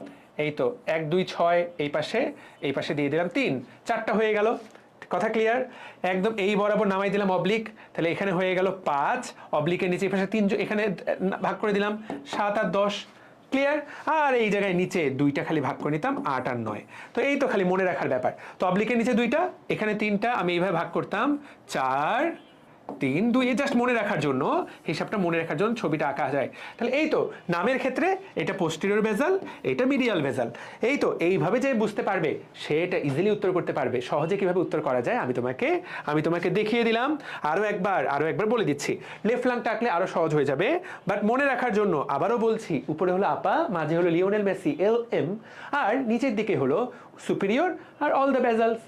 A: এই তো 1, 2, 6, এই পাশে দিয়ে দিলাম 3, 4টা হয়ে গেল। কথা ক্লিয়ার? একদম এই বরাবর নামাই দিলাম অবলিক, তাহলে এখানে হয়ে গেল 5, অবলিকের নিচে এই পাশে 3, এখানে ভাগ করে দিলাম 7 আর 10, ক্লিয়ার? আর এই জায়গায় নিচে 2টা খালি ভাগ করে নিতাম, 8 আর 9। তো এই তো খালি মনে রাখার ব্যাপার। তো অবলিকের নিচে 2টা, এখানে 3টা, আমি এইভাবে ভাগ করতাম 4, 3, 2, এই জাস্ট মনে রাখার জন্য, হিসাবটা মনে রাখার জন্য ছবিটা আঁকা যায়। তাহলে এই তো নামের ক্ষেত্রে এটা পোস্টেরিয়র বেজাল, এটা মিডিয়াল বেজাল। এই তো এইভাবে যে বুঝতে পারবে সেটা ইজিলি উত্তর করতে পারবে। সহজে কিভাবে উত্তর করা যায় আমি তোমাকে দেখিয়ে দিলাম। আরও একবার বলে দিচ্ছি, লেফট লাংটা আঁকলে আরও সহজ হয়ে যাবে। বাট মনে রাখার জন্য আবারও বলছি, উপরে হলো আপা, মাঝে হলো লিওনেল মেসি LM, আর নিচের দিকে হলো সুপিরিয়র আর all the basals,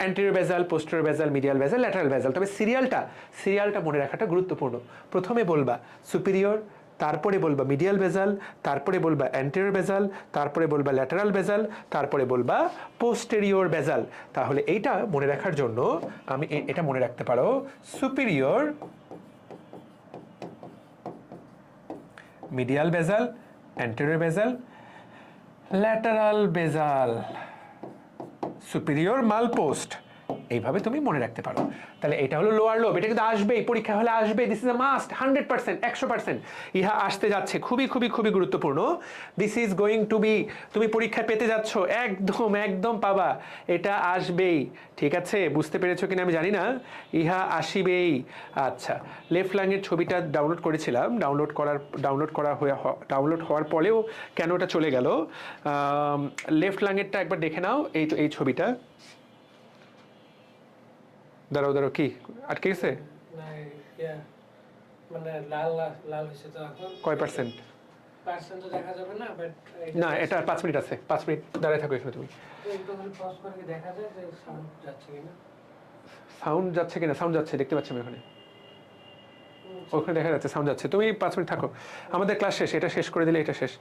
A: anterior basal, posterior basal, medial basal, lateral basal. তবে সিরিয়ালটা মনে রাখাটা গুরুত্বপূর্ণ। প্রথমে বলবা সুপিরিয়র, তারপরে বলবা মিডিয়াল বেজাল, তারপরে বলবা অ্যান্টেরিয়র বেজাল, তারপরে বলবা ল্যাটারাল বেজাল, তারপরে বলবা পোস্টেরিয়র বেজাল। তাহলে এইটা মনে রাখার জন্য আমি এটা মনে রাখতে পারো, সুপিরিয়র, মিডিয়াল বেজাল, অ্যান্টেরিয়র বেজাল, ল্যাটারাল বেজাল, সুপিরিয়র মালপোস্ট, এইভাবে তুমি মনে রাখতে পারো। তাহলে এটা হলো লোয়ার লোব, এটা কিন্তু আসবেই, পরীক্ষা হলে আসবে, দিস ইজ আ মাস্ট, 100%, 100%, ইহা আসতে যাচ্ছে, খুবই খুবই খুবই গুরুত্বপূর্ণ। This is going to be, তুমি পরীক্ষায় পেতে যাচ্ছ, একদম পাবা, এটা আসবেই। ঠিক আছে, বুঝতে পেরেছো কিনা আমি জানি না, ইহা আসিবেই। আচ্ছা, লেফট লাইনের ছবিটা ডাউনলোড করেছিলাম, ডাউনলোড হওয়ার পরেও কেন ওটা চলে গেল, লেফট লাইনেরটা একবার দেখে নাও। এই তো এই ছবিটা, দাঁড়াও কি আটকে গেছে,
B: মানে লাল লাল হয়েছে তো এখন।
A: কয় পার্সেন্ট?
B: পার্সেন্ট তো দেখা যাবে না, বাট
A: না, এটা 5 মিনিট আছে, 5 মিনিট দাঁড়ায় থাকো এখানে তুমি।
B: একটু খালি পজ করে কি দেখা যায় যে সাউন্ড যাচ্ছে কিনা?
A: সাউন্ড যাচ্ছে কিনা? সাউন্ড যাচ্ছে, দেখতে পাচ্ছি আমি ওখানে, ওখানে দেখা যাচ্ছে সাউন্ড যাচ্ছে। তুমি 5 মিনিট থাকো, আমাদের ক্লাস শেষ, এটা শেষ করে দিলে এটা শেষ।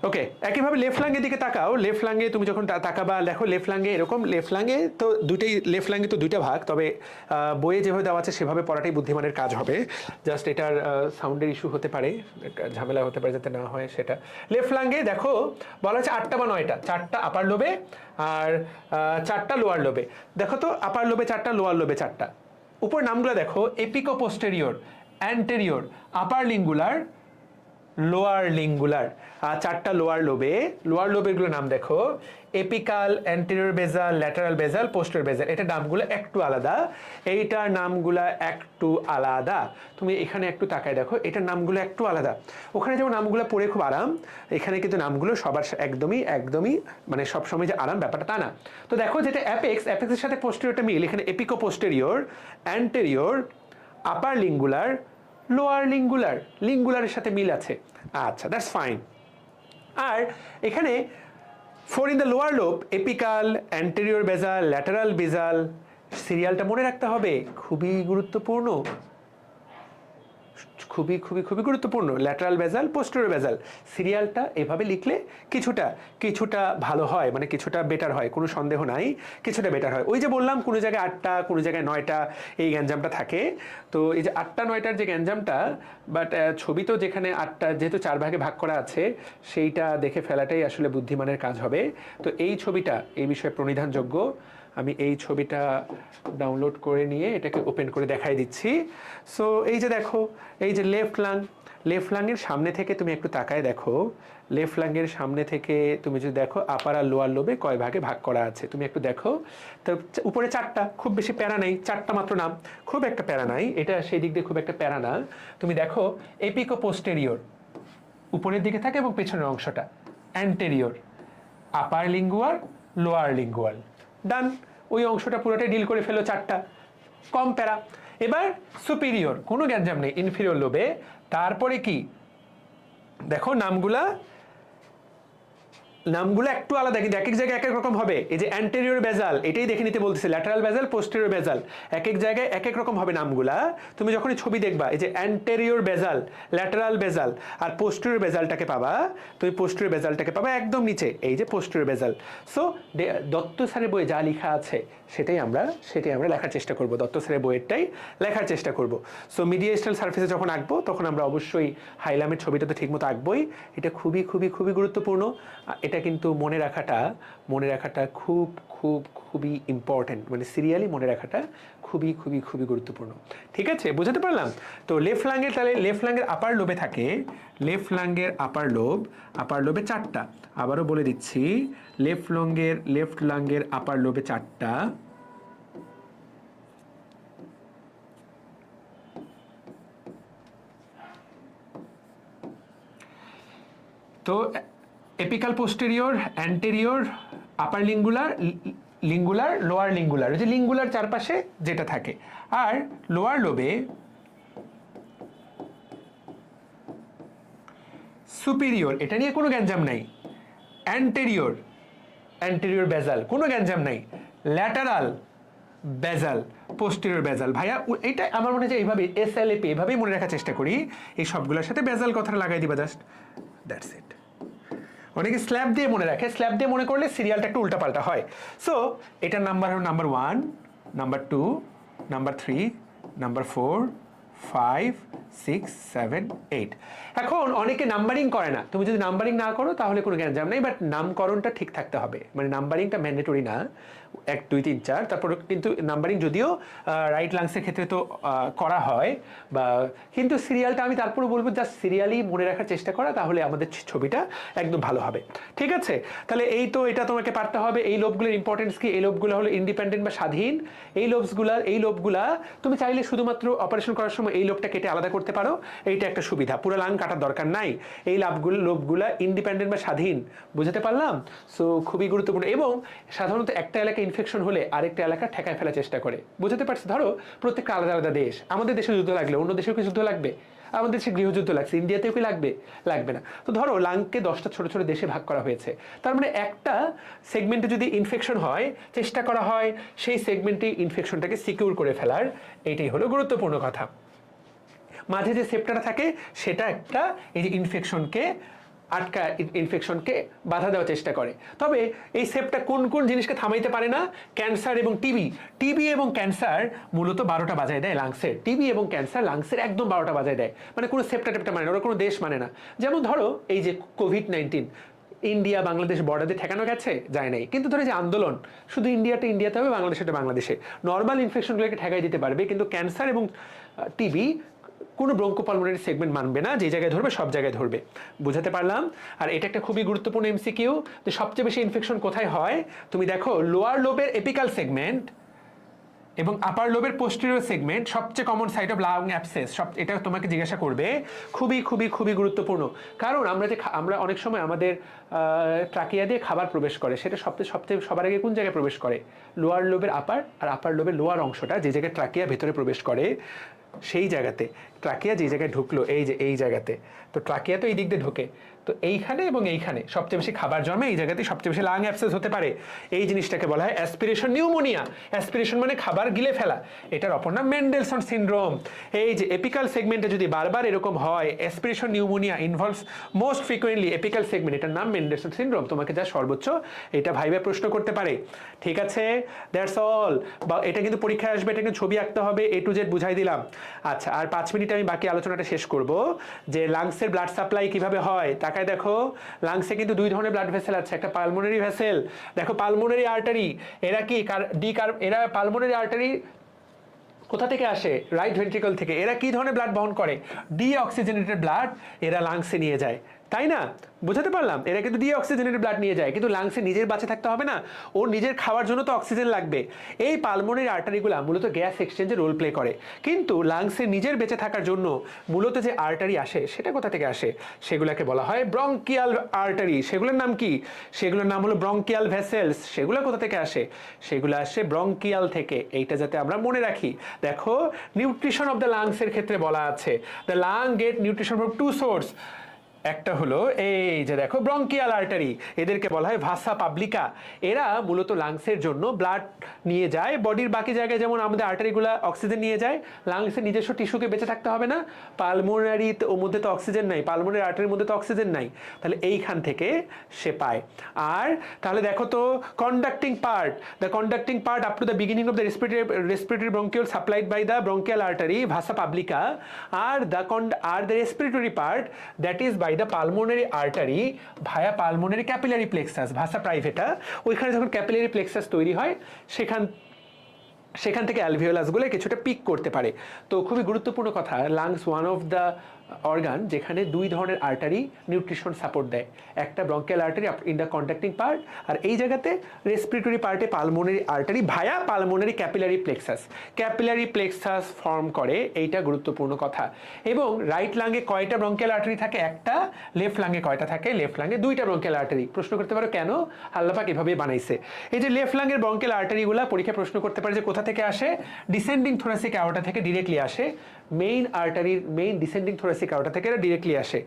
A: ওকে, একইভাবে লেফট লাঙ্গের দিকে তাকাও। লেফট লাঙ্গে তুমি যখন তাকাবা, দেখো লেফট লাঙ্গে এরকম, লেফট লাঙ্গে তো দুইটাই, লেফট লাঙ্গে তো দুইটা ভাগ, তবে বইয়ে যেভাবে দেওয়া আছে সেভাবে পড়াটাই বুদ্ধিমানের কাজ হবে। জাস্ট এটার সাউন্ডের ইস্যু হতে পারে, ঝামেলা হতে পারে, যাতে না হয় সেটা। লেফট লাঙ্গে দেখো বলা হচ্ছে 8টা বা 9টা, 4টা আপার লোবে আর 4টা লোয়ার লোবে। দেখো তো, আপার লোবে 4টা, লোয়ার লোবে 4টা। উপর নামগুলো দেখো, এপিকো পোস্টেরিয়র, অ্যান্টেরিয়র, আপার লিঙ্গুলার, লোয়ার লিঙ্গুলার। আর 4টা লোয়ার লোবে, লোয়ার লোবেরগুলো নাম দেখো, এপিকাল, অ্যান্টেরিয়র বেজাল, ল্যাটারাল বেজাল, পোস্টেরিয়র বেজাল। এটা নামগুলো একটু আলাদা, এইটার নামগুলো একটু আলাদা। তুমি এখানে একটু তাকায় দেখো, এটার নামগুলো একটু আলাদা। ওখানে যেমন নামগুলো পড়ে খুব আরাম, এখানে কিন্তু নামগুলো সবার একদমই একদমই মানে সবসময় যে আরাম ব্যাপারটা তা না। তো দেখো, যেটা অ্যাপেক্স, অ্যাপেক্সের সাথে পোস্টেরিয়রটা মিল, এখানে এপিকো পোস্টেরিয়র, অ্যান্টেরিয়র, আপার লিঙ্গুলার, লোয়ার লিঙ্গুলার, লিঙ্গুলারের সাথে মিল আছে। আচ্ছা, দ্যাটস ফাইন। আর এখানে 4 in the lower lobe, apical, anterior বেজাল, ল্যাটারাল বেজাল। সিরিয়ালটা মনে রাখতে হবে, খুবই গুরুত্বপূর্ণ, খুবই খুবই খুবই গুরুত্বপূর্ণ। ল্যাটারাল বেজাল, পোস্টেরিয়র বেজাল, সিরিয়ালটা এভাবে লিখলে কিছুটা কিছুটা ভালো হয়, মানে কিছুটা বেটার হয়, কোনো সন্দেহ নাই, কিছুটা বেটার হয়। ওই যে বললাম, কোনো জায়গায় 8টা, কোনো জায়গায় 9টা এই গ্যাঞ্জামটা থাকে। তো এই যে 8টা 9টার যে গ্যাঞ্জামটা, বাট ছবি তো যেখানে 8টা, যেহেতু 4 ভাগে ভাগ করা আছে, সেইটা দেখে ফেলাটাই আসলে বুদ্ধিমানের কাজ হবে। তো এই ছবিটা এই বিষয়ে প্রণিধানযোগ্য। আমি এই ছবিটা ডাউনলোড করে নিয়ে এটাকে ওপেন করে দেখাই দিচ্ছি। সো এই যে দেখো, এই যে লেফট লাং, লেফট লাংয়ের সামনে থেকে তুমি একটু তাকায় দেখো, লেফট লাংয়ের সামনে থেকে তুমি যদি দেখো আপার আর লোয়ার লোবে কয় ভাগে ভাগ করা আছে, তুমি একটু দেখো। তো উপরে 4টা, খুব বেশি প্যারা নেই, 4টা মাত্র নাম, খুব একটা প্যারা নাই, এটা সেই দিক দিয়ে খুব একটা প্যারা না। তুমি দেখো, এপিকো পোস্টেরিয়র উপরের দিকে থাকে এবং পেছনের অংশটা, অ্যান্টেরিয়র, আপার লিঙ্গুয়াল, লোয়ার লিঙ্গুয়াল, ডান। ওই অংশটা পুরোটাই ডিল করে ফেলো, 4টা, কম প্যারা। এবার সুপিরিয়র, কোনো গ্যাঞ্জাম নেই, ইনফিরিয়র লোবে। তারপরে কি দেখো, নামগুলা একটু আলাদা, কিন্তু এক এক জায়গায় এক এক রকম হবে। এই যে অ্যান্টেরিয়র বেজাল, এটাই দেখে নিতে বলতেছে, ল্যাটারাল বেজাল, পোস্টেরিয়র বেজাল, এক এক জায়গায় এক এক রকম হবে নামগুলা। তুমি যখনই ছবি দেখবা, এই যে অ্যান্টেরিয়র বেজাল, ল্যাটারাল বেজাল আর পোস্টেরিয়র বেজালটাকে পাবা, তুমি পোস্টেরিয়র বেজালটাকে পাবা একদম নিচে, এই যে পোস্টেরিয়র বেজাল। সো দত্ত স্যারের বইয়ে যা লেখা আছে সেটাই আমরা লেখার চেষ্টা করব, দত্ত স্যারের বইয়েরটাই লেখার চেষ্টা করব। সো মিডিয়াস্টাল সারফেসে যখন আঁকবো, তখন আমরা অবশ্যই হাইলামের ছবিটা তো ঠিকমতো আঁকবই। এটা খুবই খুবই খুবই গুরুত্বপূর্ণ। এটা কিন্তু মনে রাখাটা খুব খুব খুবই ইম্পর্টেন্ট, মানে সিরিয়ালি মনে রাখাটা খুবই খুবই খুবই গুরুত্বপূর্ণ। ঠিক আছে, বুঝতে পারলাম? তো লেফট লাঙ্গের, তাহলে লেফট লাঙ্গের আপার লোবে থাকে, লেফট লাঙ্গের আপার লোবে 4টা। আবারও বলে দিচ্ছি, লেফট লাঙ্গের আপার লোবে 4টা। তো এপিকাল পোস্টেরিয়র, অ্যান্টেরিয়র, আপার লিঙ্গুলার, লিঙ্গুলার, লোয়ার লিঙ্গুলার, ওই যে লিঙ্গুলার চারপাশে যেটা থাকে। আর লোয়ার লোবে সুপিরিয়র, এটা নিয়ে কোনো গ্যাঞ্জাম নাই। অ্যান্টেরিয়র বেজাল, কোনো গ্যাঞ্জাম নাই। ল্যাটারাল বেজাল, পোস্টেরিয়র বেজাল। ভাইয়া এটা আমার মনে হয় যে এইভাবে SLAP এভাবেই মনে রাখার চেষ্টা করি, এই সবগুলোর সাথে বেজাল কথাটা লাগাই দিবা, জাস্ট দ্যাটস ইট। অনেকে স্ল্যাব দিয়ে মনে রাখে, স্ল্যাব দিয়ে মনে করলে সিরিয়ালটা একটু উল্টাপাল্টা হয়। সো এটার নাম্বার হলো নাম্বার 1, নাম্বার 2, নাম্বার 3, নাম্বার 4, 5, 6, 7, 8। এখন অনেকে নাম্বারিং করে না, তুমি যদি নাম্বারিং না করো তাহলে কোনো গ্যাঞ্জাম নেই, বাট নামকরণটা ঠিক থাকতে হবে, মানে নাম্বারিংটা ম্যান্ডেটরি না, 1 2 3 4। তারপর কিন্তু নাম্বারিং যদিও রাইট লাংসের ক্ষেত্রে তো করা হয়, বা কিন্তু সিরিয়ালটা আমি তারপরে বলবো জাস্ট সিরিয়ালি মনে রাখার চেষ্টা করা, তাহলে আমাদের ছবিটা একদম ভালো হবে। ঠিক আছে, তাহলে এই তো এটা তোমাকে পারতে হবে। এই লোবগুলোর ইম্পর্টেন্স কি? এই লোবগুলো হলো ইন্ডিপেন্ডেন্ট বা স্বাধীন। এই লোবগুলা তুমি চাইলে শুধুমাত্র অপারেশন করার সময় এই লোবটা কেটে আলাদা করতে পারো, এইটা একটা সুবিধা, পুরো লাং কাটার দরকার নাই। এই লোবগুলা ইন্ডিপেন্ডেন্ট বা স্বাধীন, বুঝতে পারলাম? সো খুবই গুরুত্বপূর্ণ। এবং সাধারণত একটা এলাকায় ইনফেকশন হলে আরেকটা এলাকা ঠেকায় ফেলার চেষ্টা করে, বুঝতে পারছি? ধরো প্রত্যেকটা আলাদা আলাদা দেশ, আমাদের দেশে যুদ্ধ লাগলে অন্য দেশেও কি যুদ্ধ লাগবে? আমাদের দেশে গৃহযুদ্ধ লাগছে, ইন্ডিয়াতেও কি লাগবে? লাগবে না। তো ধরো লাংকে 10টা ছোট ছোট দেশে ভাগ করা হয়েছে, তার মানে একটা সেগমেন্টে যদি ইনফেকশন হয়, চেষ্টা করা হয় সেই সেগমেন্টে ইনফেকশনটাকে সিকিউর করে ফেলার, এইটাই হলো গুরুত্বপূর্ণ কথা। মাঝে যে সেপ্টাটা থাকে সেটা একটা এই যে ইনফেকশনকে বাধা দেওয়ার চেষ্টা করে। তবে এই সেপ্টা কোন কোন জিনিসকে থামাইতে পারে না? ক্যান্সার এবং টিবি এবং ক্যান্সার মূলত 12টা বাজায় দেয় লাংসের। টিবি এবং ক্যান্সার লাংসের একদম 12টা বাজায় দেয়, মানে কোনো সেপ্টা টেপ্টা মানে না, ওরা কোনো দেশ মানে না। যেমন ধরো এই যে কোভিড-19 ইন্ডিয়া বাংলাদেশ বর্ডারে ঠেকানো গেছে, যায় নাই, কিন্তু ধরো যে আন্দোলন শুধু ইন্ডিয়াতে হবে, বাংলাদেশে বাংলাদেশে নর্মাল ইনফেকশনগুলোকে ঠেকাই দিতে পারবে, কিন্তু ক্যান্সার এবং টিবি কোনো ব্রঙ্কোপালমোনারি সেগমেন্ট মানবে না, যে জায়গায় ধরবে সব জায়গায় ধরবে। বুঝাতে পারলাম? আর এটা একটা খুবই গুরুত্বপূর্ণ এমসিকিউ, যে সবচেয়ে বেশি ইনফেকশন কোথায় হয়। তুমি দেখো লোয়ার লোবের এপিক্যাল সেগমেন্ট এবং আপার লোবের পোস্টেরিয়র সেগমেন্ট সবচেয়ে common site of lung abscess, এটা তোমাকে জিজ্ঞাসা করবে। খুবই খুবই খুবই গুরুত্বপূর্ণ, কারণ আমরা অনেক সময় আমাদের ট্রাকিয়া দিয়ে খাবার প্রবেশ করে, সেটা সবচেয়ে সবার আগে কোন জায়গায় প্রবেশ করে? লোয়ার লোবের আপার আর আপার লোবের লোয়ার অংশটা, যে জায়গায় ট্রাকিয়া ভেতরে প্রবেশ করে সেই জায়গাতে ট্রাকিয়া যে জায়গায় ঢুকলো, এই জায়গাতে, তো ট্রাকিয়া তো এই দিক দিয়ে ঢোকে, তো এইখানে এবং এইখানে সবচেয়ে বেশি খাবার জন্মে, এই জায়গাতেই সবচেয়ে বেশি লাং অ্যাবসেস হতে পারে। এই জিনিসটাকে বলা হয় অ্যাসপিরেশন নিউমোনিয়া। অ্যাসপিরেশন মানে খাবার গিলে ফেলা, এটার অপর নাম মেন্ডেলসন সিনড্রোম। এই যে এপিক্যাল সেগমেন্টে যদি বারবার এরকম হয়, aspiration pneumonia involves most frequently apical segment, এটার নাম মেন্ডেলসন সিনড্রোম। তোমাকে যা সর্বোচ্চ এটা ভাইবে প্রশ্ন করতে পারে। ঠিক আছে, দ্যাটস অল। বা এটা কিন্তু পরীক্ষায় আসবে, এটা কিন্তু ছবি আঁকতে হবে, A to Z বুঝাই দিলাম। আচ্ছা, আর 5 মিনিটে আমি বাকি আলোচনাটা শেষ করব, যে লাংসের ব্লাড সাপ্লাই কিভাবে হয়। তাকায় দেখো, লাংসে কিন্তু 2 ধরনের ব্লাড ভেসেল আছে, একটা পালমোনারি ভেসেল, দেখো পালমোনারি আর্টারি, এরা কি এরা পালমোনারি আর্টারি কোথা থেকে আসে? রাইট ভেন্ট্রিকল থেকে। এরা কি ধরনের ব্লাড বহন করে? ডিঅক্সিজেনেটেড ব্লাড এরা লাংসে নিয়ে যায়, তাই না? বুঝাতে পারলাম? এরা কিন্তু ডিঅক্সিজেনেটেড ব্লাড নিয়ে যায়, কিন্তু লাংসে নিজের বাঁচে থাকতে হবে না, ওর নিজের খাওয়ার জন্য তো অক্সিজেন লাগবে। এই পালমোনারি আর্টারিগুলো মূলত গ্যাস এক্সচেঞ্জে রোল প্লে করে, কিন্তু লাংসে নিজের বেঁচে থাকার জন্য মূলত যে আর্টারি আসে সেটা কোথা থেকে আসে? সেগুলোকে বলা হয় ব্রঙ্কিয়াল আর্টারি। সেগুলোর নাম কি? সেগুলোর নাম হলো ব্রঙ্কিয়াল ভেসেলস। সেগুলো কোথা থেকে আসে? সেগুলো আসে ব্রঙ্কিয়াল থেকে। এইটা যাতে আমরা মনে রাখি। দেখো, নিউট্রিশন অফ দ্য লাংসের ক্ষেত্রে বলা আছে, the lung get nutrition from 2 source. একটা হলো এই যে দেখো ব্রঙ্কিয়াল আর্টারি, এদেরকে বলা হয় ভাসা পাবলিকা। এরা মূলত লাংসের জন্য ব্লাড নিয়ে যায়, বডির বাকি জায়গায় যেমন আমাদের আর্টারিগুলো অক্সিজেন নিয়ে যায়, লাংসের নিজস্ব টিস্যুকে বেঁচে থাকতে হবে না, পালমোনারি ও মধ্যে তো অক্সিজেন নাই, পালমোনারি আর্টারির মধ্যে তো অক্সিজেন নাই, তাহলে এইখান থেকে সে পায়। আর তাহলে দেখো তো, conducting part, the conducting part up to the beginning of the respiratory bronchiole supplied by the bronchial artery vasa publica, আর the respiratory part that is by the pulmonary artery via pulmonary capillary plexus ভাষা প্রাইভেটা। ওইখানে যখন capillary plexus তৈরি হয়, সেখান থেকে অ্যালভিওলাসগুলো কিছুটা pick করতে পারে। তো খুবই গুরুত্বপূর্ণ কথা, lungs one of the organ যেখানে 2 ধরনের আর্টারি নিউট্রিশন সাপোর্ট দেয়, একটা bronchial artery in the conducting part, আর এই জায়গাতে রেসপিরেটরি পার্টে pulmonary artery via pulmonary capillary plexus form করে, এইটা গুরুত্বপূর্ণ কথা। এবং রাইট লাঙ্গে কয়টা ব্রঙ্কিয়াল আর্টারি থাকে? একটা। লেফট লাঙ্গে কয়টা থাকে? লেফট লাঙ্গে 2টা ব্রঙ্কিয়াল আর্টারি। প্রশ্ন করতে পারো কেন? আল্লাহ পাক এভাবেই বানাইছে। এই যে লেফট লাঙ্গের ব্রঙ্কিয়াল আর্টারিগুলো পরীক্ষা প্রশ্ন করতে পারে যে কোথা থেকে আসে? ডিসেন্ডিং থোরাসিক অ্যাওর্টা থেকে ডিরেক্টলি আসে, মেইন ডিসেন্ডিং থোরাসিক অ্যাওর্টা থেকে এরা ডিরেক্টলি আসে।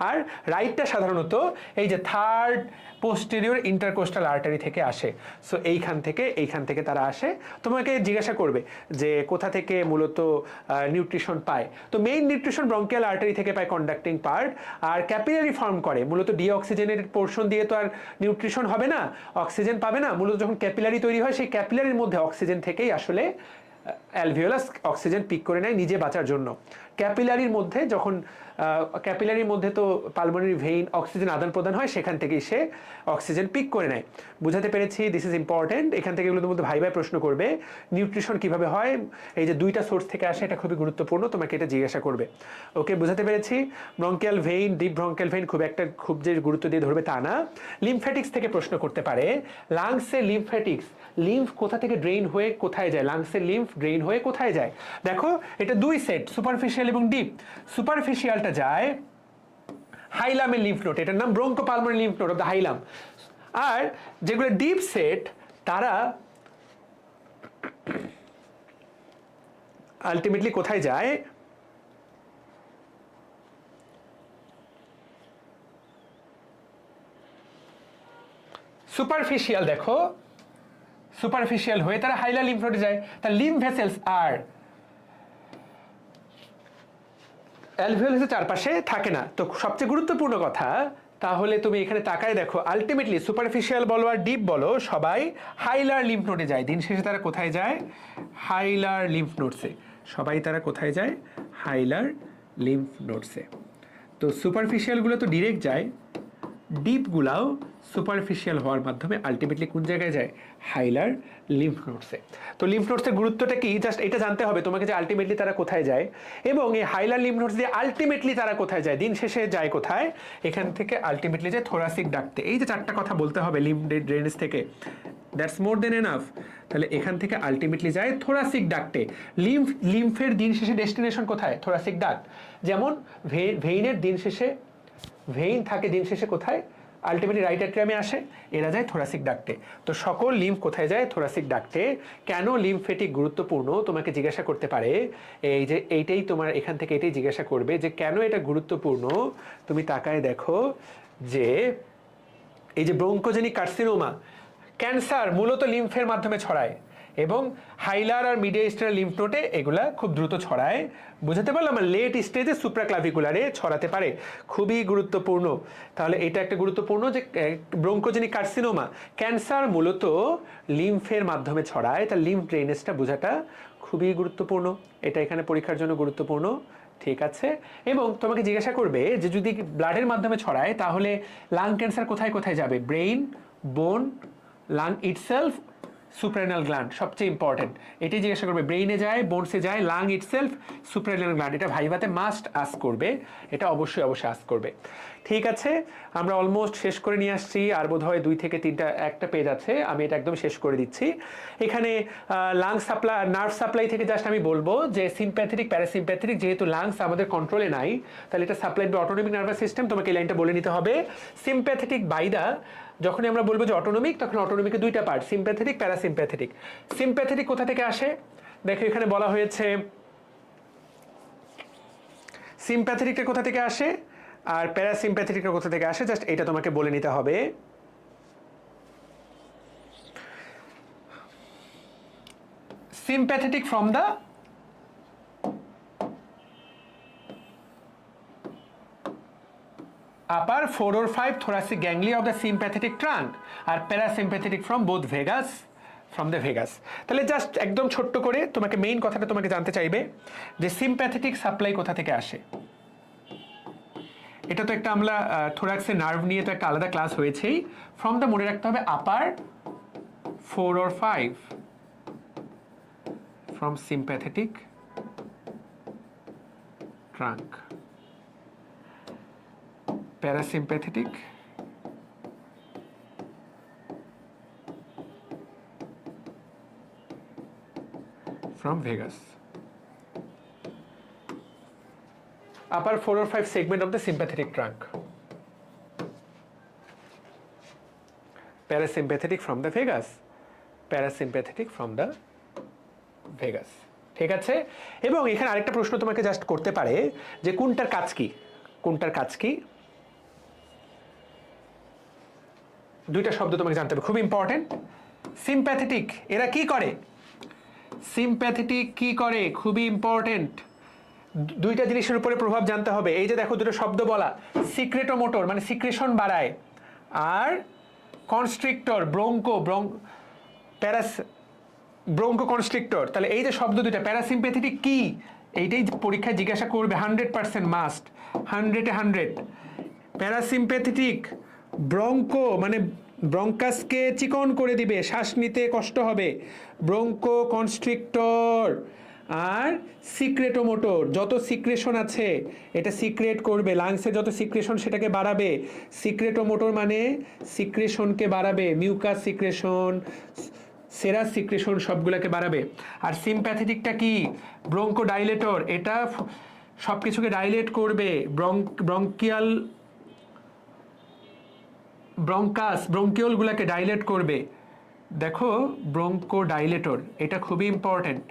A: আর রাইটটা সাধারণত এই যে থার্ড পোস্টেরিয়র ইন্টারকোস্টাল আর্টারি থেকে আসে। সো এইখান থেকে তারা আসে। তোমাকে জিজ্ঞাসা করবে যে কোথা থেকে মূলত নিউট্রিশন পায়। তো মেইন নিউট্রিশন ব্রঙ্কিয়াল আর্টারি থেকে পায় কন্ডাক্টিং পার্ট, আর ক্যাপিলারি ফর্ম করে মূলত ডিঅক্সিজেনেটেড পোর্শন দিয়ে তো আর নিউট্রিশন হবে না, অক্সিজেন পাবে না। মূলত যখন ক্যাপিলারি তৈরি হয়, সেই ক্যাপিলারির মধ্যে অক্সিজেন থেকেই আসলে অ্যালভিওলাস অক্সিজেন পিক করে নেয় নিজে বাঁচার জন্য। ক্যাপিলারির মধ্যে তো পালমোনারি ভেইন অক্সিজেন আদান প্রদান হয়, সেখান থেকেই সে অক্সিজেন পিক করে নেয়। বুঝাতে পেরেছি? This is important. এখান থেকে এগুলো তোমাদের ভাই প্রশ্ন করবে, নিউট্রিশন কিভাবে হয়, এই যে 2টা সোর্স থেকে আসে, এটা খুবই গুরুত্বপূর্ণ, তোমাকে এটা জিজ্ঞাসা করবে। ওকে, বুঝাতে পেরেছি? Bronchial vein, deep bronchial vein খুব যে গুরুত্ব দিয়ে ধরবে তা না। লিমফ্যাটিক্স থেকে প্রশ্ন করতে পারে, লাংসের লিম্ফ কোথা থেকে ড্রেইন হয়ে কোথায় যায়? লাংসের লিম্ফ ড্রেইন হয়ে কোথায় যায়? দেখো, এটা 2 সেট, সুপারফিশিয়াল এবং ডিপ। সুপারফিশিয়ালটা যায় হাইলামের লিম্ফ নোড, এটার নাম bronchopulmonary lymph node of the hilum. আর যেগুলো ডিপ সেট, তারা আলটিমেটলি কোথায় যায়? সুপারফিশিয়াল দেখো, সুপারফিশিয়াল হয়ে তারা হাইলার লিম্ফ নোডে যায়। তার লিম্ফ ভেসেলস আর অ্যালভিওলাসের চারপাশে থাকে না। তো সবচেয়ে গুরুত্বপূর্ণ কথা, তাহলে তুমি এখানে তাকায় দেখো, আলটিমেটলি সুপারফিশিয়াল বলো আর ডিপ বলো সবাই হাইলার লিম্ফ নোডে যায়। দিন শেষে তারা কোথায় যায়? হাইলার লিম্ফ নোডসে। সবাই তারা কোথায় যায়? হাইলার লিম্ফ নোডসে। তো সুপারফিশিয়ালগুলো তো ডিরেক্ট যায়, ডিপগুলাও সুপারফিশিয়াল হওয়ার মাধ্যমে আলটিমেটলি কোন জায়গায় যায়? হাইলার লিম্ফ নোডসে। তো লিম্ফ নোডসের গুরুত্বটা কি, জাস্ট এটা জানতে হবে তোমাকে যে আলটিমেটলি তারা কোথায় যায়, এবং এই হাইলার লিম্ফ নোডস দিয়ে আলটিমেটলি তারা কোথায় যায়, দিন শেষে যায় কোথায়? এখান থেকে আলটিমেটলি যায় থোরাসিক ডাক্টে। এই যে চারটা কথা বলতে হবে লিম্ফ ড্রেনেজ থেকে, দ্যাটস মোর দেন এনাফ। তাহলে এখান থেকে আলটিমেটলি যায় থোরাসিক ডাক্টে। লিম্ফের দিন শেষে ডেস্টিনেশন কোথায়? Thoracic duct. যেমন ভেইনের দিন শেষে, ভেইন থাকে দিন শেষে কোথায়? আলটিমেটলি রাইট অ্যাট্রিয়ামে আসে, এরা যায় থোরাসিক ডাক্টে। তো সকল লিম্ফ কোথায় যায়? থোরাসিক ডাক্টে। কেন লিম্ফেটিক গুরুত্বপূর্ণ তোমাকে জিজ্ঞাসা করতে পারে, এই যে এইটাই তোমার এখান থেকে এটাই জিজ্ঞাসা করবে যে কেন এটা গুরুত্বপূর্ণ। তুমি তাকায় দেখো যে এই যে ব্রঙ্কোজেনিক কার্সিনোমা, ক্যান্সার মূলত লিম্ফের মাধ্যমে ছড়ায়, এবং হাইলার আর মিডিয়াস্টার লিম্ফ নোডে এগুলা খুব দ্রুত ছড়ায়। বুঝতে পারলাম? লেট স্টেজে সুপ্রাক্লাভিকুলারে ছড়াতে পারে, খুবই গুরুত্বপূর্ণ। তাহলে এটা একটা গুরুত্বপূর্ণ যে ব্রঙ্কোজেনিক কার্সিনোমা, ক্যান্সার মূলত লিম্ফের মাধ্যমে ছড়ায়, তার লিম্ফ ড্রেনেজটা বোঝাটা খুবই গুরুত্বপূর্ণ। এটা এখানে পরীক্ষার জন্য গুরুত্বপূর্ণ। ঠিক আছে, এবং তোমাকে জিজ্ঞাসা করবে যে যদি ব্লাডের মাধ্যমে ছড়ায় তাহলে লাং ক্যান্সার কোথায় কোথায় যাবে? ব্রেইন, বোন, লাং ইটসেলফ, সুপ্রারেনাল গ্ল্যান্ড, সবচেয়ে ইম্পর্টেন্ট। এটাই জিজ্ঞাসা করবে, ব্রেইনে যায়, বোনসে যায়, লাং ইটসেলফ, সুপ্রারেনাল গ্ল্যান্ড। এটা ভাইভাতে মাস্ট আস্ক করবে, এটা অবশ্যই অবশ্যই আস্ক করবে। ঠিক আছে, আমরা অলমোস্ট শেষ করে নিয়ে আসছি, আর বোধ হয় 2 থেকে 3টা একটা পেজ আছে, আমি এটা একদম শেষ করে দিচ্ছি। এখানে লাং সাপ্লাই, নার্ভ সাপ্লাই থেকে জাস্ট আমি বলবো যে সিম্প্যাথেটিক, প্যারাসিম্প্যাথেটিক, যেহেতু লাংস আমাদের কন্ট্রোলে নাই, তাহলে এটা supplied by autonomic nervous system. তোমাকে এই লাইনটা বলে নিতে হবে। সিম্প্যাথেটিক বাইদা, যখনই আমরা বলবো যে অটোনমিক, তখন অটোনমিকে 2টা পার্ট, সিম্প্যাথেটিক, প্যারাসিম্প্যাথেটিক। সিম্প্যাথেটিক কোথা থেকে আসে? দেখো এখানে বলা হয়েছে সিম্প্যাথেটিকটা কোথা থেকে আসে আর প্যারাসিম্প্যাথেটিকটা কোথা থেকে আসে, জাস্ট এটা তোমাকে বলে নিতে হবে। sympathetic from the upper 4 or 5 thoracic ganglia of the sympathetic trunk, আর parasympathetic from both vagus, from the vagus। তাহলে জাস্ট একদম ছোট্ট করে তোমাকে মেইন কথাটা তোমাকে জানতে চাইবে যে সিম্প্যাথেটিক সাপ্লাই কোথা থেকে আসে। এটা তো একটা আমরা থোরাক্সের নার্ভ নিয়ে তো একটা আলাদা ক্লাস হয়েছেই। ফ্রম দ্য মনে রাখতে হবে আপার 4 or 5 from sympathetic trunk, parasympathetic from vagus, upper 4 or 5 segment of the sympathetic trunk, parasympathetic from the vagus, parasympathetic from the vagus. ঠিক আছে, এবং এখানে আরেকটা প্রশ্ন তোমাকে জাস্ট করতে পারে যে কোনটার কাজ কি, কোনটার কাজ কি। 2টা শব্দ তোমাকে জানতে হবে, খুব ইম্পর্টেন্ট। সিম্প্যাথেটিক, এরা কি করে? সিম্প্যাথেটিক কি করে? খুবই ইম্পর্টেন্ট। 2টা জিনিসের উপরে প্রভাব জানতে হবে। এই যে দেখো 2টো শব্দ বলা, সিক্রেটোমোটর মানে সিক্রেশন বাড়ায়, আর কনস্ট্রিক্টর ব্রঙ্কো কনস্ট্রিক্টর। তাহলে এই যে শব্দ 2টা, প্যারাসিম্প্যাথেটিক কি, এইটাই পরীক্ষায় জিজ্ঞাসা করবে 100% মাস্ট, 100-এ 100। প্যারাসিম্প্যাথেটিক ব্রঙ্কো মানে ব্রঙ্কাসকে চিকন করে দিবে, শ্বাস নিতে কষ্ট হবে, ব্রঙ্কো কনস্ট্রিক্টর। আর সিক্রেটোমোটর, যত সিক্রেশন আছে এটা সিক্রেট করবে, লাংসে যত সিক্রেশন সেটাকে বাড়াবে। সিক্রেটোমোটর মানে সিক্রেশনকে বাড়াবে, মিউকাস সিক্রেশন, সেরাস সিক্রেশন সবগুলোকে বাড়াবে। আর সিম্প্যাথেটিকটা কি? ব্রঙ্কো ডাইলেটর, এটা সব কিছুকে ডাইলেট করবে, ব্রঙ্কিওলগুলোকে ডাইলেট করবে। দেখো ব্রঙ্কো ডাইলেটর, এটা খুবই ইম্পর্টেন্ট।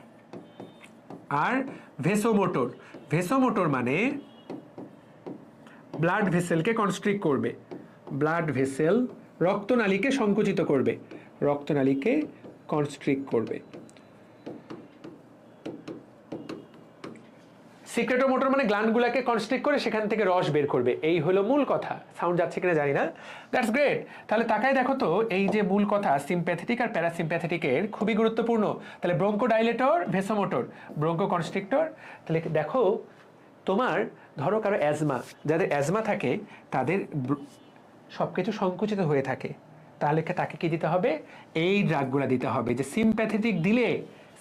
A: আর ভেসোমোটর মানে ব্লাড ভেসেলকে কনস্ট্রিক্ট করবে, ব্লাড ভেসেল রক্তনালীকে সংকুচিত করবে, রক্তনালীকে কনস্ট্রিক্ট করবে। সিক্রেটোমোটর মানে গ্ল্যান্ডগুলোকে কনস্ট্রিক্ট করে সেখান থেকে রস বের করবে, এই হলো মূল কথা। সাউন্ড যাচ্ছে কিনা জানি না, দ্যাটস গ্রেট। তাহলে তাকায় দেখো তো, এই যে মূল কথা সিম্প্যাথেটিক আর প্যারাসিম্প্যাথেটিকের খুবই গুরুত্বপূর্ণ। তাহলে ব্রঙ্কোডাইলেটর, ভেসোমোটর, ব্রঙ্কো কনস্ট্রিক্টর। তাহলে দেখো তোমার ধরো কারো অ্যাজমা, যাদের অ্যাজমা থাকে তাদের সব কিছু সংকুচিত হয়ে থাকে, তাহলে তাকে কি দিতে হবে? এই ড্রাগগুলো দিতে হবে, যে সিম্প্যাথেটিক দিলে,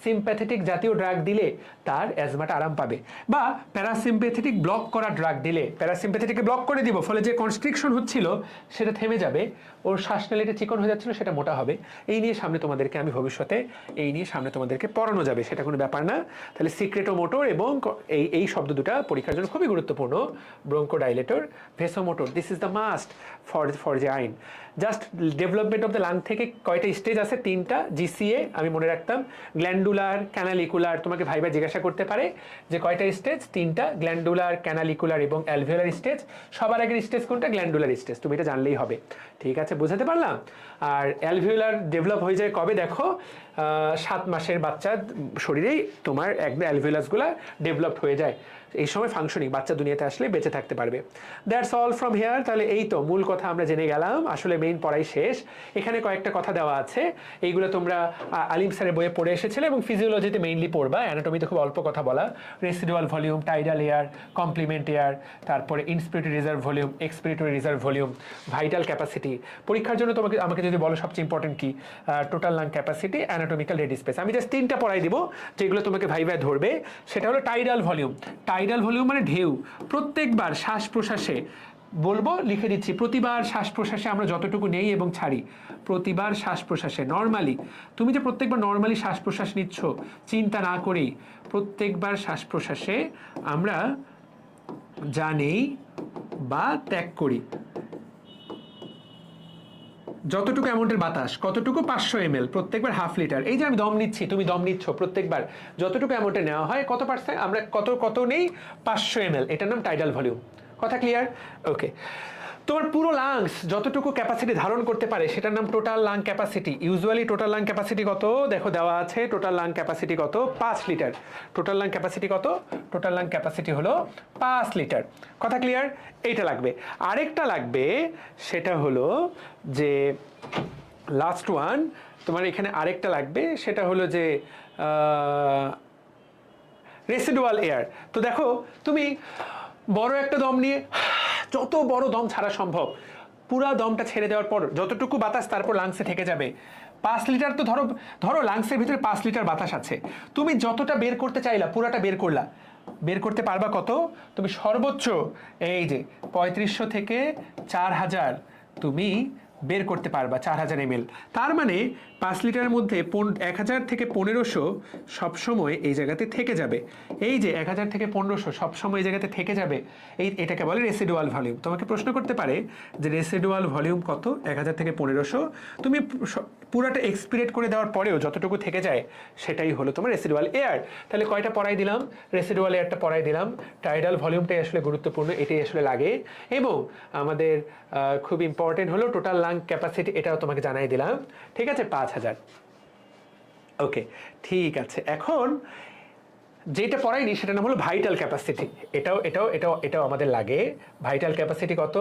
A: সিম্প্যাথেটিক জাতীয় ড্রাগ দিলে তার অ্যাজমাটা আরাম পাবে, বা প্যারাসিম্প্যাথেটিক ব্লক করা ড্রাগ দিলে প্যারাসিম্প্যাথেটিকে ব্লক করে দিব, ফলে যে কনস্ট্রিকশন হচ্ছিল সেটা থেমে যাবে, ওর শ্বাসনালীটা চিকন হয়ে যাচ্ছিল সেটা মোটা হবে। এই নিয়ে সামনে তোমাদেরকে আমি ভবিষ্যতে এই নিয়ে সামনে তোমাদেরকে পড়ানো যাবে, সেটা কোনো ব্যাপার না। তাহলে সিক্রেটোমোটর এবং এই শব্দ দুটো পরীক্ষার জন্য খুবই গুরুত্বপূর্ণ। Bronchodilator, vasomotor, this is the must for the আইন। Just development of the lung থেকে কয়টা স্টেজ আছে? 3টা। জিসিএ আমি মনে রাখতাম, গ্ল্যান্ডুলার, ক্যানালিকুলার, তোমাকে ভাইবা জিজ্ঞাসা করতে পারে যে কয়টা স্টেজ? 3টা, গ্ল্যান্ডুলার, ক্যানালিকুলার এবং অ্যালভিওলার স্টেজ। সবার আগের স্টেজ কোনটা? গ্ল্যান্ডুলার স্টেজ, তুমি এটা জানলেই হবে। ঠিক আছে, বোঝাতে পারলাম? আর অ্যালভিওলার ডেভেলপ হয়ে যায় কবে? দেখো 7 মাসের বাচ্চার শরীরেই তোমার একদম অ্যালভিওলাসগুলো ডেভেলপড হয়ে যায়, এই সময় ফাংশনিং, বাচ্চা দুনিয়াতে আসলে বেঁচে থাকতে পারবে। That's all from here. তাহলে এই তো মূল কথা আমরা জেনে গেলাম, আসলে মেইন পড়াই শেষ। এখানে কয়েকটা কথা দেওয়া আছে, এইগুলো তোমরা আলিম স্যারের বইয়ে পড়ে এসেছিলে এবং ফিজিওলজিতে মেইনলি পড়বা। অ্যানাটমিতে খুব অল্প কথা বলা, residual volume, tidal air, complement air, তারপরে inspiratory reserve volume, expiratory reserve volume, vital capacity. পরীক্ষার জন্য আমাকে যদি বলো সবচেয়ে ইম্পর্টেন্ট কি, total lung capacity, anatomical dead space. আমি জাস্ট 3টা পড়াই দিব যেগুলো তোমাকে ভাইভায় ধরবে। সেটা হলো টাইডাল ভলিউম। টাইডাল ভলিউম মানে ঢেউ। প্রত্যেকবার শ্বাস প্রশ্বাসে, বলবো লিখে দিচ্ছি, প্রতিবার শ্বাস প্রশ্বাসে আমরা যতটুকু নেই এবং ছাড়ি, প্রতিবার শ্বাস প্রশ্বাসে নর্মালি, তুমি যে প্রত্যেকবার নর্মালি শ্বাস প্রশ্বাস নিচ্ছ চিন্তা না করেই, প্রত্যেকবার শ্বাস প্রশ্বাসে আমরা যা নেই বা ত্যাগ করি, যতটুকু অ্যামাউন্টের বাতাস, কতটুকু? 500 ml, প্রত্যেকবার হাফ লিটার। এই যে আমি দম নিচ্ছি, তুমি দম নিচ্ছ, প্রত্যেকবার যতটুকু অ্যামাউন্টে নেওয়া হয়, কত পার্সেন্ট আমরা কত নেই? 500 ml। এটার নাম টাইডাল ভলিউম। কথা ক্লিয়ার? ওকে। তোমার পুরো লাংস যতটুকু ক্যাপাসিটি ধারণ করতে পারে সেটার নাম total lung capacity. Usually total lung capacity কত? দেখো দেওয়া আছে, টোটাল লাং ক্যাপাসিটি কত? 5 লিটার। টোটাল লাং ক্যাপাসিটি কত? টোটাল লাং ক্যাপাসিটি হলো 5 লিটার। কথা ক্লিয়ার? এইটা লাগবে। আরেকটা লাগবে, সেটা হলো যে লাস্ট ওয়ান, তোমার এখানে আরেকটা লাগবে, সেটা হলো যে রেসিডুয়াল এয়ার। তো দেখো তুমি বড় একটা দম নিয়ে, যত বড় দম ছাড়া সম্ভব, পুরা দমটা ছেড়ে দেওয়ার পর যতটুকু বাতাস তারপর লাংসে থেকে যাবে, 5 লিটার তো ধরো লাংসের ভিতরে 5 লিটার বাতাস আছে, তুমি যতটা বের করতে চাইলা পুরাটা বের করলা, বের করতে পারবা কত? তুমি সর্বোচ্চ এই যে 3500 থেকে 4000 তুমি বের করতে পারবা, 4000 ml। তার মানে 5 লিটারের মধ্যে 1000 থেকে 1500 সবসময় এই জায়গাতে থেকে যাবে। এই যে 1000 থেকে 1500 সবসময় এই জায়গাতে থেকে যাবে, এটাকে বলে রেসিডুয়াল ভলিউম। তোমাকে প্রশ্ন করতে পারে যে রেসিডুয়াল ভলিউম কত? 1000 থেকে 1500। তুমি পুরাটা এক্সপিরেট করে দেওয়ার পরেও যতটুকু থেকে যায় সেটাই হলো তোমার রেসিডুয়াল এয়ার। তাহলে কয়টা পড়াই দিলাম? রেসিডুয়াল এয়ারটা পড়াই দিলাম। টাইডাল ভলিউমটাই আসলে গুরুত্বপূর্ণ, এটাই আসলে লাগে। এবং আমাদের খুব ইম্পর্টেন্ট হলো টোটাল লাং ক্যাপাসিটি, এটাও তোমাকে জানাই দিলাম। ঠিক আছে, 5000। ওকে, ঠিক আছে। এখন যেটা পড়াইনি সেটা নাম হলো ভাইটাল ক্যাপাসিটি। এটাও আমাদের লাগে। ভাইটাল ক্যাপাসিটি কত?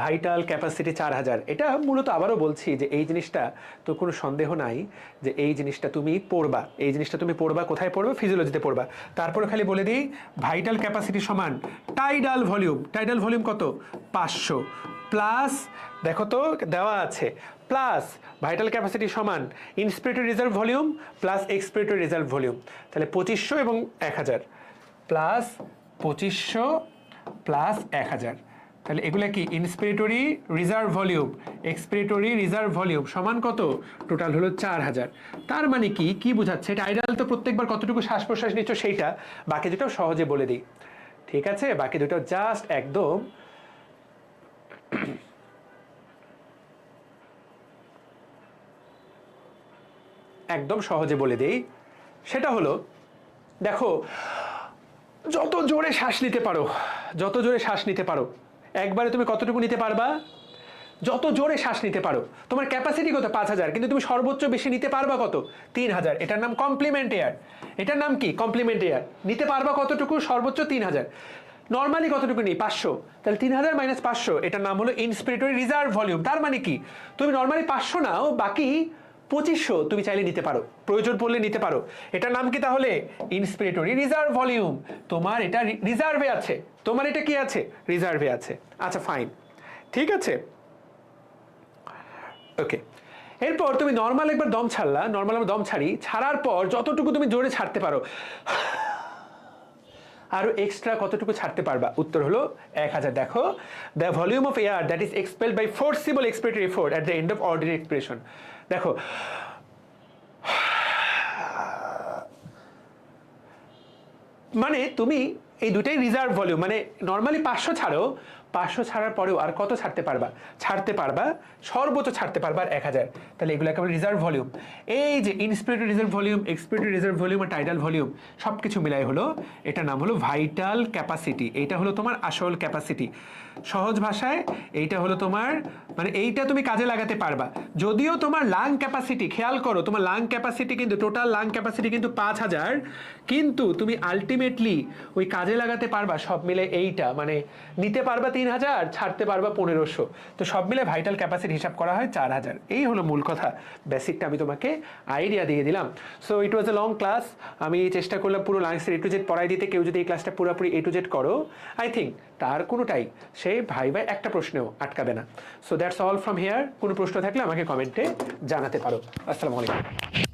A: Vital capacity 4000। এটা মূলত আবারও বলছি যে এই জিনিসটা তো কোনো সন্দেহ নাই যে এই জিনিসটা তুমি পড়বা, এই জিনিসটা তুমি পড়বা। কোথায় পড়বে? ফিজিওলজিতে পড়বা। তারপরে খালি বলে দিই, ভাইটাল ক্যাপাসিটি সমান টাইডাল ভলিউম। টাইডাল ভলিউম কত? 500 প্লাস, দেখো তো দেওয়া আছে, প্লাস ভাইটাল ক্যাপাসিটি সমান inspiratory reserve volume plus expiratory reserve volume. তাহলে 2500 এবং 1000 প্লাস 2500 প্লাস 1000। তাহলে এগুলো কি? Inspiratory reserve volume, expiratory reserve volume সমান কত? টোটাল হলো 4000। তার মানে কি বোঝাচ্ছে? টাইডাল তো প্রত্যেকবার কতটুকু শ্বাস প্রশ্বাস নিচ্ছ সেইটা, বাকি দুটো সহজে বলে দিই। ঠিক আছে, বাকি দুটো জাস্ট একদম সহজে বলে দেই। সেটা হলো, দেখো যত জোরে শ্বাস নিতে পারো, যত জোরে শ্বাস নিতে পারো, একবারে তুমি কতটুকু নিতে পারবা? যত জোরে শ্বাস নিতে পারো। তোমার ক্যাপাসিটি কত 5000, কিন্তু তুমি সর্বোচ্চ বেশি নিতে পারবা কত 3000। এটার নাম কমপ্লিমেন্ট এয়ার। এটার নাম কি কমপ্লিমেন্ট এয়ার। নিতে পারবা কতটুকু সর্বোচ্চ 3000, নর্মালি কতটুকু নেই 500, তাহলে 3000 - 500 এটার নাম হলো ইন্সপিরেটরি রিজার্ভ ভলিউম। তার মানে কি তুমি নর্মালি 500 নাও, বাকি 2500 তুমি চাইলে নিতে পারো, প্রয়োজন পড়লে নিতে পারো। এটার নাম কি তাহলে ইন্সপিরেটরি রিজার্ভ ভলিউম। তোমার এটা রিজার্ভে আছে, তোমার এটা কি আছে রিজার্ভে আছে। আচ্ছা ফাইন, ঠিক আছে ওকে। এরপর তুমি নর্মাল একবার দম ছাড়লা, নর্মাল আমরা দম ছাড়ি, ছাড়ার পর যতটুকু তুমি জোরে ছাড়তে পারো আরো এক্সট্রা কতটুকু ছাড়তে পারবা, উত্তর হলো 1000। দেখো, the volume of air that is expelled by forcible expiratory effort at the end of ordinary expiration. দেখো মানে তুমি এই দুটাই রিজার্ভ ভলিউম, মানে নর্মালি 500 ছাড়ো, 500 ছাড়ার পরেও আর কত ছাড়তে পারবা, সর্বোচ্চ ছাড়তে পারবা 1000। তাহলে এগুলো একেবারে রিজার্ভ ভলিউম। এই যে inspiratory reserve volume, expiratory reserve volume আর টাইডাল ভলিউম সব কিছু মিলাই হলো এটার নাম হলো ভাইটাল ক্যাপাসিটি। এইটা হলো তোমার আসল ক্যাপাসিটি। সহজ ভাষায় এইটা হলো তোমার, মানে এইটা তুমি কাজে লাগাতে পারবা। যদিও তোমার লাং ক্যাপাসিটি, খেয়াল করো, তোমার লাং ক্যাপাসিটি কিন্তু টোটাল লাং ক্যাপাসিটি কিন্তু 5000, কিন্তু তুমি আলটিমেটলি ওই কাজে লাগাতে পারবা সব মিলে এইটা, মানে নিতে পারবা 3000, ছাড়তে পারবা 1500। তো সব মিলে ভাইটাল ক্যাপাসিটি হিসাব করা হয় 4000। এই হলো মূল কথা, বেসিকটা আমি তোমাকে আইডিয়া দিয়ে দিলাম। So it was a long class. আমি চেষ্টা করলাম পুরো লাংসের A to Z পড়াই দিতে। কেউ যদি এই ক্লাসটা পুরোপুরি A to Z করো, আই থিঙ্ক তার কোনোটাই সে ভাই একটা প্রশ্নেও আটকাবে না। So that's all from here. কোনো প্রশ্ন থাকলে আমাকে কমেন্টে জানাতে পারো। আসসালামু আলাইকুম।